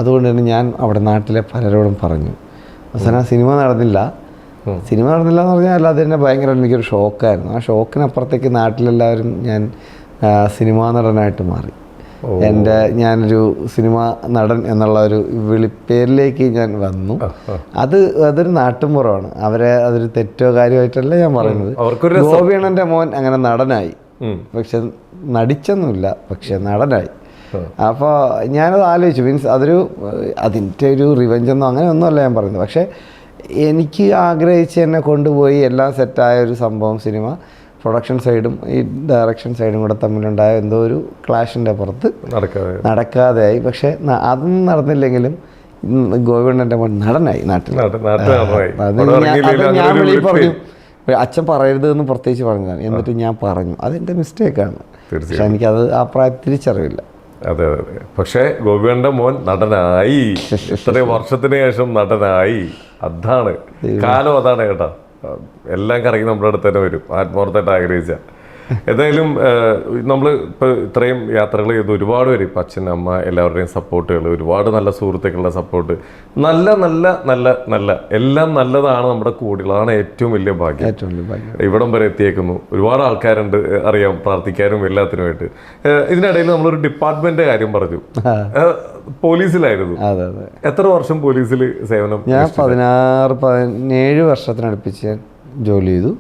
അതുകൊണ്ട് തന്നെ ഞാൻ അവിടെ നാട്ടിലെ പലരോടും പറഞ്ഞു. അവസാനം സിനിമ നടന്നില്ല എന്ന് പറഞ്ഞാൽ അല്ലാതെ തന്നെ ഭയങ്കര എനിക്കൊരു ഷോക്കായിരുന്നു. ആ ഷോക്കിനപ്പുറത്തേക്ക് നാട്ടിലെല്ലാവരും ഞാൻ സിനിമാ നടനായിട്ട് മാറി. ഞാനൊരു സിനിമാ നടൻ എന്നുള്ള ഒരു വിളിപ്പേരിലേക്ക് ഞാൻ വന്നു. അതൊരു നാട്ടുമ്പുറമാണ്. അതൊരു തെറ്റോ കാര്യമായിട്ടല്ല ഞാൻ പറയുന്നത്. ഗോപിയണ്ണൻ്റെ മോൻ അങ്ങനെ നടനായി, പക്ഷെ നടിച്ചൊന്നുമില്ല, പക്ഷെ നടനായി. അപ്പോൾ ഞാനത് ആലോചിച്ചു. മീൻസ് അതിൻ്റെ ഒരു റിവെഞ്ചൊന്നും അങ്ങനെ ഒന്നുമല്ല ഞാൻ പറയുന്നത്. പക്ഷേ എനിക്ക് ആഗ്രഹിച്ച് എന്നെ കൊണ്ടുപോയി എല്ലാം സെറ്റായ ഒരു സംഭവം സിനിമ പ്രൊഡക്ഷൻ സൈഡും ഈ ഡയറക്ഷൻ സൈഡും കൂടെ തമ്മിലുണ്ടായ എന്തോ ഒരു ക്ലാഷിൻ്റെ പുറത്ത് നടക്കാതെയായി. പക്ഷേ അതൊന്നും നടന്നില്ലെങ്കിലും ഗോവിന്ദൻ്റെ മോൻ നടനായി നാട്ടിൽ. ഞാൻ വെളിയിൽ പറഞ്ഞു, അച്ഛൻ പറയരുത് എന്ന് പ്രത്യേകിച്ച് പറഞ്ഞതാണ്. എന്നിട്ട് ഞാൻ പറഞ്ഞു, അതെൻ്റെ മിസ്റ്റേക്കാണ്. പക്ഷെ എനിക്കത് ആ പ്രായം തിരിച്ചറിവില്ല. അതെ. പക്ഷേ ഗോപിയണ്ണൻ്റെ മോൻ നടനായി, ഇത്രയും വർഷത്തിന് ശേഷം നടനായി. അതാണ് കാലം, അതാണ് കേട്ടോ. എല്ലാം കറങ്ങി നമ്മുടെ അടുത്ത് തന്നെ വരും, ആത്മാർത്ഥമായിട്ട് ആഗ്രഹിച്ച. എന്തായാലും നമ്മൾ ഇപ്പോൾ ഇത്രയും യാത്രകൾ ചെയ്ത് ഒരുപാട് പേര്, ഇപ്പം അച്ഛൻ അമ്മ എല്ലാവരുടെയും സപ്പോർട്ടുകൾ, ഒരുപാട് നല്ല സുഹൃത്തുക്കളുടെ സപ്പോർട്ട്, നല്ല നല്ല നല്ല നല്ല എല്ലാം നല്ലതാണ് നമ്മുടെ കൂടെയുള്ള. അതാണ് ഏറ്റവും വലിയ ഭാഗ്യം. ഇവിടം വരെ എത്തിയേക്കുന്നു. ഒരുപാട് ആൾക്കാരുണ്ട് അറിയാം, പ്രാർത്ഥിക്കാനും എല്ലാത്തിനുമായിട്ട്. ഇതിനിടയിൽ നമ്മളൊരു ഡിപ്പാർട്ട്മെന്റ് കാര്യം പറഞ്ഞു. പോലീസിലായിരുന്നു. എത്ര വർഷം പോലീസിൽ സേവനം? ഞാൻ 16-17 വർഷത്തിനടുപ്പിച്ച് ഞാൻ ജോലി ചെയ്തു.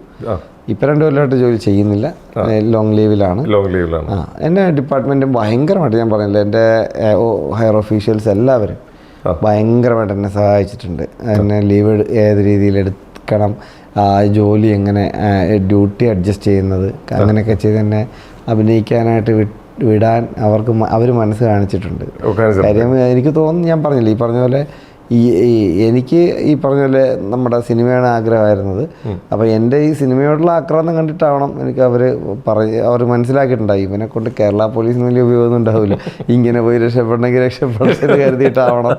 ഇപ്പം 2 കൊല്ലമായിട്ട് ജോലി ചെയ്യുന്നില്ല, ലോങ് ലീവിലാണ്. എൻ്റെ ഡിപ്പാർട്ട്മെൻറ്റും ഭയങ്കരമായിട്ട്, ഞാൻ പറഞ്ഞില്ല, എൻ്റെ ഹയർ ഓഫീഷ്യൽസ് എല്ലാവരും ഭയങ്കരമായിട്ട് എന്നെ സഹായിച്ചിട്ടുണ്ട്. എന്നെ ലീവ് ഏത് രീതിയിൽ എടുക്കണം, ജോലി എങ്ങനെ, ഡ്യൂട്ടി അഡ്ജസ്റ്റ് ചെയ്യുന്നത്, അങ്ങനെയൊക്കെ ചെയ്ത് എന്നെ അഭിനയിക്കാനായിട്ട് വിടാൻ അവർ മനസ്സ് കാണിച്ചിട്ടുണ്ട്. കാര്യം എനിക്ക് തോന്നുന്നു, ഞാൻ പറഞ്ഞില്ല, ഈ പറഞ്ഞ പോലെ എനിക്ക് ഈ പറഞ്ഞ പോലെ നമ്മുടെ സിനിമയാണ് ആഗ്രഹമായിരുന്നത്. അപ്പോൾ എൻ്റെ ഈ സിനിമയോടുള്ള ആക്രാന്തം കണ്ടിട്ടാവണം എനിക്ക് അവർ മനസ്സിലാക്കിയിട്ടുണ്ടായി ഇവനെ കൊണ്ട് കേരള പോലീസിന് വലിയ ഉപയോഗമൊന്നും ഉണ്ടാവില്ല, ഇങ്ങനെ പോയി രക്ഷപ്പെടണമെങ്കിൽ രക്ഷപ്പെടണമെന്ന് കരുതിയിട്ടാവണം.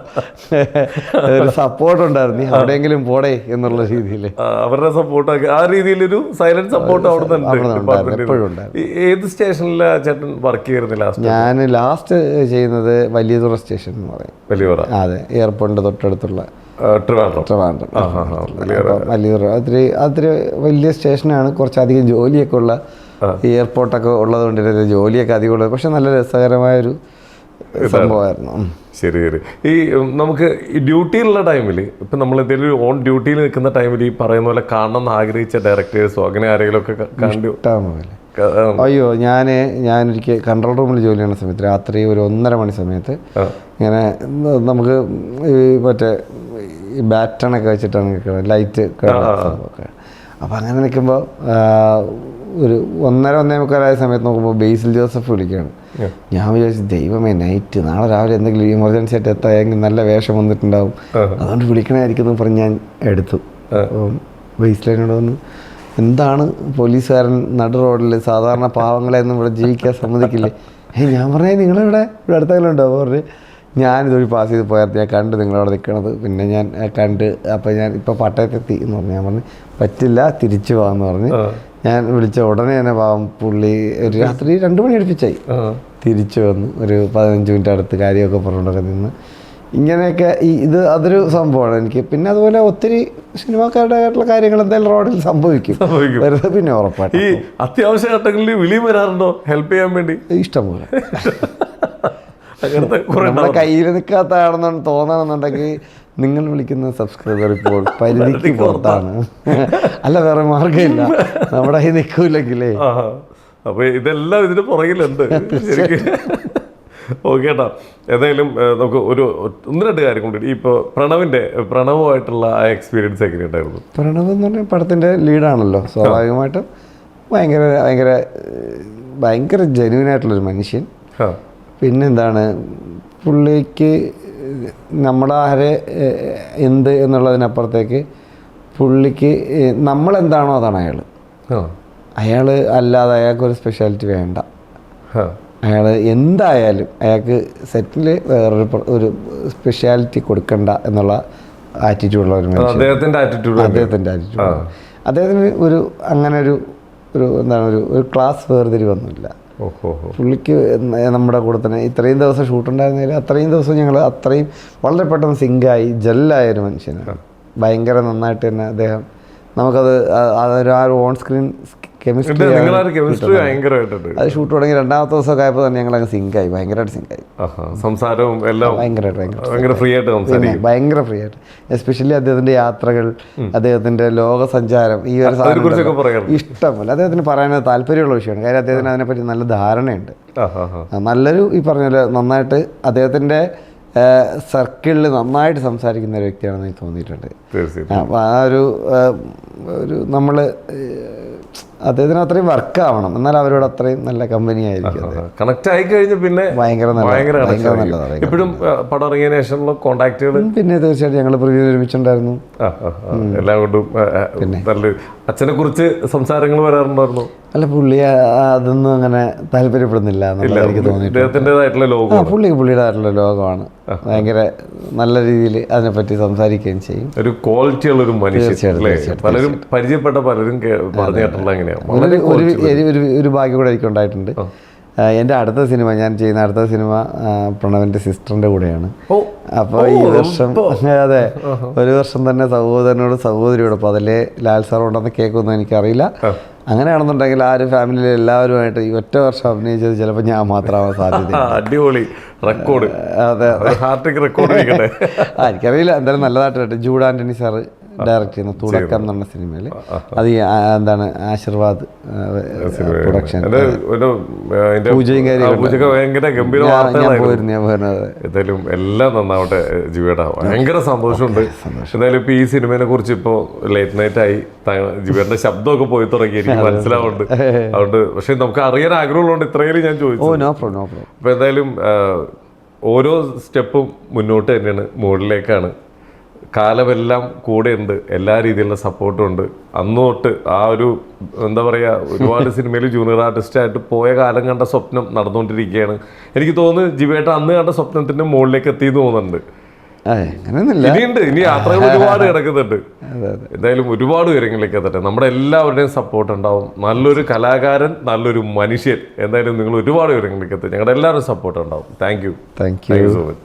ഒരു സപ്പോർട്ട് ഉണ്ടായിരുന്നു, അവിടെയെങ്കിലും പോടേ എന്നുള്ള രീതിയിൽ അവരുടെ സപ്പോർട്ട് ആ രീതിയിലൊരു സൈലന്റ് സപ്പോർട്ട് എപ്പോഴും ഉണ്ടായിരുന്നു. ഏത് സ്റ്റേഷനിലാണ് ചേട്ടൻ വർക്ക് ചെയ്യുന്നില്ല? ഞാൻ ലാസ്റ്റ് ചെയ്യുന്നത് വലിയതുറ സ്റ്റേഷൻ എന്ന് പറയും. വലിയതുറ, അതെ, എയർപോർട്ടിൻ്റെ തൊട്ടടുത്തുള്ള ട്രിവാൻഡ്രം. വലിയതുറ അതൊരു വലിയ സ്റ്റേഷനാണ്, കുറച്ചധികം ജോലിയൊക്കെ ഉള്ള എയർപോർട്ടൊക്കെ ഉള്ളതുകൊണ്ട് ജോലിയൊക്കെ അധികം ഉള്ളത്, പക്ഷെ നല്ല രസകരമായൊരു സംഭവമായിരുന്നു. ശരി ശരി. ഈ നമുക്ക് ഈ ഡ്യൂട്ടിയിലുള്ള ടൈമിൽ ഇപ്പം നമ്മൾ എന്തെങ്കിലും ഓൺ ഡ്യൂട്ടിയിൽ നിൽക്കുന്ന ടൈമിൽ ഈ പറയുന്ന പോലെ കാണണം എന്ന് ആഗ്രഹിച്ച ഡയറക്ടേഴ്സോ അങ്ങനെ ആരെങ്കിലും ഒക്കെ കണ്ടു? അയ്യോ, ഞാനൊരിക്കൽ കൺട്രോൾ റൂമിൽ ജോലി ചെയ്യുന്ന സമയത്ത് രാത്രി ഒരു 1:30 മണി സമയത്ത് ഇങ്ങനെ നമുക്ക് ഈ മറ്റേ ഈ ബാറ്റണൊക്കെ വെച്ചിട്ടാണ് നിൽക്കുന്നത്, ലൈറ്റ് ഒക്കെ. അപ്പം അങ്ങനെ നിൽക്കുമ്പോൾ ഒരു 1:30-1:45 സമയത്ത് നോക്കുമ്പോൾ ബേസിൽ ജോസഫ് വിളിക്കുകയാണ്. ഞാൻ വിചാരിച്ചു ദൈവമേ നൈറ്റ്, നാളെ രാവിലെ എന്തെങ്കിലും എമർജൻസി ആയിട്ട് എത്താമെങ്കിൽ നല്ല വേഷം വന്നിട്ടുണ്ടാവും, അതുകൊണ്ട് വിളിക്കണമായിരിക്കും എന്ന് പറഞ്ഞ് ഞാൻ എടുത്തു. അപ്പം ബേസിലൈനോട് വന്ന് എന്താണ് പോലീസുകാരൻ നടു റോഡിൽ സാധാരണ പാവങ്ങളെയൊന്നും ഇവിടെ ജീവിക്കാൻ സമ്മതിക്കില്ലേ? ഞാൻ പറഞ്ഞേ നിങ്ങളിവിടെ അടുത്തെങ്കിലും ഉണ്ടോ? അപ്പോൾ പറഞ്ഞ് ഞാനിതൊരു പാസ് ചെയ്ത് പോയാൽ ഞാൻ കണ്ട് നിങ്ങളവിടെ നിൽക്കണത്, പിന്നെ ഞാൻ കണ്ട് അപ്പോൾ ഞാൻ ഇപ്പോൾ പട്ടയത്തെത്തി എന്ന് പറഞ്ഞു. ഞാൻ പറഞ്ഞു പറ്റില്ല, തിരിച്ചു പോകാമെന്ന് പറഞ്ഞ് ഞാൻ വിളിച്ച ഉടനെ തന്നെ പാവം പുള്ളി ഒരു രാത്രി 2 മണി അടുപ്പിച്ചായി തിരിച്ചു വന്നു. ഒരു 15 മിനിറ്റ് അടുത്ത് കാര്യമൊക്കെ പറഞ്ഞിട്ടൊക്കെ നിന്ന് ഇങ്ങനെയൊക്കെ അതൊരു സംഭവമാണ് എനിക്ക്. പിന്നെ അതുപോലെ ഒത്തിരി സിനിമാക്കാരുടേതായിട്ടുള്ള കാര്യങ്ങൾ എന്തായാലും റോഡിൽ സംഭവിക്കും വെറുതെ, പിന്നെ ഉറപ്പായിട്ട്. ഈ അത്യാവശ്യ ഘട്ടങ്ങളിൽ വിളിയും വരാറുണ്ടോ ഹെൽപ്പ് ചെയ്യാൻ വേണ്ടി? ഇഷ്ടംപോലെ. നമ്മുടെ കയ്യിൽ നിൽക്കാത്തതാണെന്നാണ് തോന്നണമെന്നുണ്ടെങ്കിൽ നിങ്ങൾ വിളിക്കുന്ന സബ്സ്ക്രൈബർ ഇപ്പോൾ പരിധിക്ക് പുറത്താണ്, അല്ല വേറെ മാർഗമില്ല, നമ്മുടെ കയ്യിൽ നിൽക്കൂലെങ്കിലേ. അപ്പൊ ഇതെല്ലാം ഇതിന് പുറകിലുണ്ട് ശരിക്കും. ഓക്കെ ഏട്ടാ, ഏതായാലും നമുക്ക് ഒരു 1-2 കാര്യം കൊണ്ട് ഇപ്പോൾ പ്രണവുമായിട്ടുള്ള ആ എക്സ്പീരിയൻസ് എങ്ങനെയുണ്ടായിരുന്നു? പ്രണവ് എന്ന് പറഞ്ഞാൽ പടത്തിൻ്റെ ലീഡാണല്ലോ, സ്വാഭാവികമായിട്ടും ഭയങ്കര ഭയങ്കര ഭയങ്കര ജെന്യൂനായിട്ടുള്ളൊരു മനുഷ്യൻ. പിന്നെന്താണ്, പുള്ളിക്ക് നമ്മളാരെ എന്ത് എന്നുള്ളതിനപ്പുറത്തേക്ക് പുള്ളിക്ക് നമ്മളെന്താണോ അതാണ് അയാൾ അല്ലാതെ അയാൾക്കൊരു സ്പെഷ്യാലിറ്റി വേണ്ട. അയാൾ എന്തായാലും അയാൾക്ക് സെറ്റിൽ ഒരു സ്പെഷ്യാലിറ്റി കൊടുക്കണ്ട എന്നുള്ള ആറ്റിറ്റ്യൂഡുള്ള ഒരു മനുഷ്യൻ. അദ്ദേഹത്തിൻ്റെ ആറ്റിറ്റ്യൂഡ് അദ്ദേഹത്തിന് അങ്ങനെ ഒരു എന്താണ് ഒരു ക്ലാസ് വേർതിരിവൊന്നുമില്ല. പുള്ളിക്ക് നമ്മുടെ കൂടെ തന്നെ ഇത്രയും ദിവസം ഷൂട്ടുണ്ടായിരുന്നതിൽ അത്രയും ദിവസം ഞങ്ങൾ അത്രയും വളരെ പെട്ടെന്ന് സിങ്കായി ജെല്ലായൊരു മനുഷ്യനാണ്. ഭയങ്കര നന്നായിട്ട് തന്നെ അദ്ദേഹം നമുക്കത് അതൊരു ഓൺ സ്ക്രീൻ കെമിസ്ട്രി അത് ഷൂട്ട് തുടങ്ങി 2ാമത്തെ ദിവസമൊക്കെ ആയപ്പോൾ തന്നെ ഞങ്ങൾ അങ്ങ് സിങ്കായി, ഭയങ്കരമായിട്ട് സിങ്കായി. സംസാരവും എല്ലാം ഭയങ്കര ഫ്രീ ആയിട്ട്, എസ്പെഷ്യലി അദ്ദേഹത്തിൻ്റെ യാത്രകൾ, അദ്ദേഹത്തിൻ്റെ ലോകസഞ്ചാരം, ഈ ഒരു സാധനം ഇഷ്ടമല്ല. അദ്ദേഹത്തിന് പറയാൻ താല്പര്യമുള്ള വിഷയമാണ്. കാര്യം അദ്ദേഹത്തിന് അതിനെപ്പറ്റി നല്ല ധാരണയുണ്ട്. നല്ലൊരു ഈ പറഞ്ഞ പോലെ നന്നായിട്ട് അദ്ദേഹത്തിൻ്റെ സർക്കിളിൽ നന്നായിട്ട് സംസാരിക്കുന്ന ഒരു വ്യക്തിയാണെന്ന് എനിക്ക് തോന്നിയിട്ടുണ്ട്. അപ്പോൾ ആ ഒരു നമ്മൾ അദ്ദേഹത്തിന് അത്രയും വർക്ക് ആവണം, എന്നാൽ അവരോട് അത്രയും നല്ല കമ്പനി ആയിരിക്കും. കണക്ട് ആയി കഴിഞ്ഞ് പിന്നെ ഭയങ്കര നല്ലതാണ്. എപ്പോഴും പടം ഇറങ്ങിയതിനു ശേഷമുള്ള കോണ്ടാക്റ്റുകൾ പിന്നെ തീർച്ചയായിട്ടും ഞങ്ങൾ പ്രിവ്യൂ ഒരുമിച്ചുണ്ടായിരുന്നു. എല്ലാം കൊണ്ടും നല്ല അച്ഛനെ കുറിച്ച് സംസാരങ്ങൾ വരാറുണ്ടായിരുന്നു. അല്ല, പുള്ളി അതൊന്നും അങ്ങനെ താല്പര്യപ്പെടുന്നില്ല എന്നുള്ളത് എനിക്ക് തോന്നിയിട്ടുണ്ട്. പുള്ളിയുടേതായിട്ടുള്ള ലോകമാണ്. ഭയങ്കര നല്ല രീതിയിൽ അതിനെപ്പറ്റി സംസാരിക്കുകയും ചെയ്യും. ഒരു ക്വാളിറ്റി ഉള്ള ഒരു മനുഷ്യൻ. പലരും പരിചയപ്പെട്ട പലരും പറഞ്ഞിട്ടുള്ള എങ്ങനെയാണ് ഒരു ഭാഗ്യം കൂടെ എനിക്ക് ഉണ്ടായിട്ടുണ്ട്. എൻ്റെ അടുത്ത സിനിമ, ഞാൻ ചെയ്യുന്ന അടുത്ത സിനിമ പ്രണവിൻ്റെ സിസ്റ്ററിൻ്റെ കൂടെയാണ്. അപ്പോൾ ഈ വർഷം അതെ ഒരു വർഷം തന്നെ സഹോദരനോടും സഹോദരിയോടൊപ്പം അതിലെ ലാൽ സാർ ഉണ്ടെന്ന് കേൾക്കുമെന്ന് എനിക്കറിയില്ല. അങ്ങനെയാണെന്നുണ്ടെങ്കിൽ ആ ഒരു ഫാമിലിയിലെ എല്ലാവരുമായിട്ട് ഈ ഒറ്റ വർഷം അഭിനയിച്ചത് ചിലപ്പോൾ ഞാൻ മാത്രമാവാൻ സാധ്യത. അടിപൊളി റെക്കോർഡ്. അതെ, എനിക്കറിയില്ല, എന്തായാലും നല്ലതായിട്ട് ജൂഡ് ആൻ്റണി സാറ് ഡയറക്റ്റ് ചെയ്യുന്ന തുടക്കം എന്ന സിനിമയിൽ അത് എന്താണ് ആശീർവാദ് പ്രൊഡക്ഷൻ പൂജയും എന്തായാലും എല്ലാം നന്നാവട്ടെ ജിവേട്ടാ. ഭയങ്കര സന്തോഷമുണ്ട്. എന്തായാലും ഇപ്പൊ ഈ സിനിമയെ കുറിച്ച് ഇപ്പോ ലേറ്റ് നൈറ്റ് ആയി ജിവേട്ടന്റെ ശബ്ദമൊക്കെ പോയി തുടങ്ങി എനിക്ക് മനസ്സിലാവുന്നുണ്ട്. അതുകൊണ്ട് പക്ഷെ നമുക്ക് അറിയാൻ ആഗ്രഹമുള്ളതുകൊണ്ട് ഇത്രയും ഞാൻ ചോദിച്ചു. അപ്പൊ എന്തായാലും ഓരോ സ്റ്റെപ്പും മുന്നോട്ട് തന്നെയാണ്, മുകളിലേക്കാണ്. കാലമെല്ലാം കൂടെ ഉണ്ട്, എല്ലാ രീതിയിലുള്ള സപ്പോർട്ടും ഉണ്ട്. അന്ന് തൊട്ട് ആ ഒരു എന്താ പറയുക, ഒരുപാട് സിനിമയിൽ ജൂനിയർ ആർട്ടിസ്റ്റായിട്ട് പോയ കാലം കണ്ട സ്വപ്നം നടന്നുകൊണ്ടിരിക്കുകയാണ്. എനിക്ക് തോന്നുന്നു ജിവേട്ട അന്ന് കണ്ട സ്വപ്നത്തിന്റെ മുകളിലേക്ക് എത്തിയെന്ന് തോന്നുന്നുണ്ട്. അങ്ങനെയൊന്നുമില്ല, ഇനിയുണ്ട്, ഇനി യാത്രകൾ ഒരുപാട് കിടക്കുന്നുണ്ട്. എന്തായാലും ഒരുപാട് ഉയരങ്ങളിലേക്ക് എത്തട്ടെ. നമ്മുടെ എല്ലാവരുടെയും സപ്പോർട്ട് ഉണ്ടാവും. നല്ലൊരു കലാകാരൻ, നല്ലൊരു മനുഷ്യൻ. എന്തായാലും നിങ്ങൾ ഒരുപാട് ഉയരങ്ങളിലേക്ക് എത്തും. ഞങ്ങളുടെ എല്ലാവരും സപ്പോർട്ട് ഉണ്ടാവും. Thank you so much.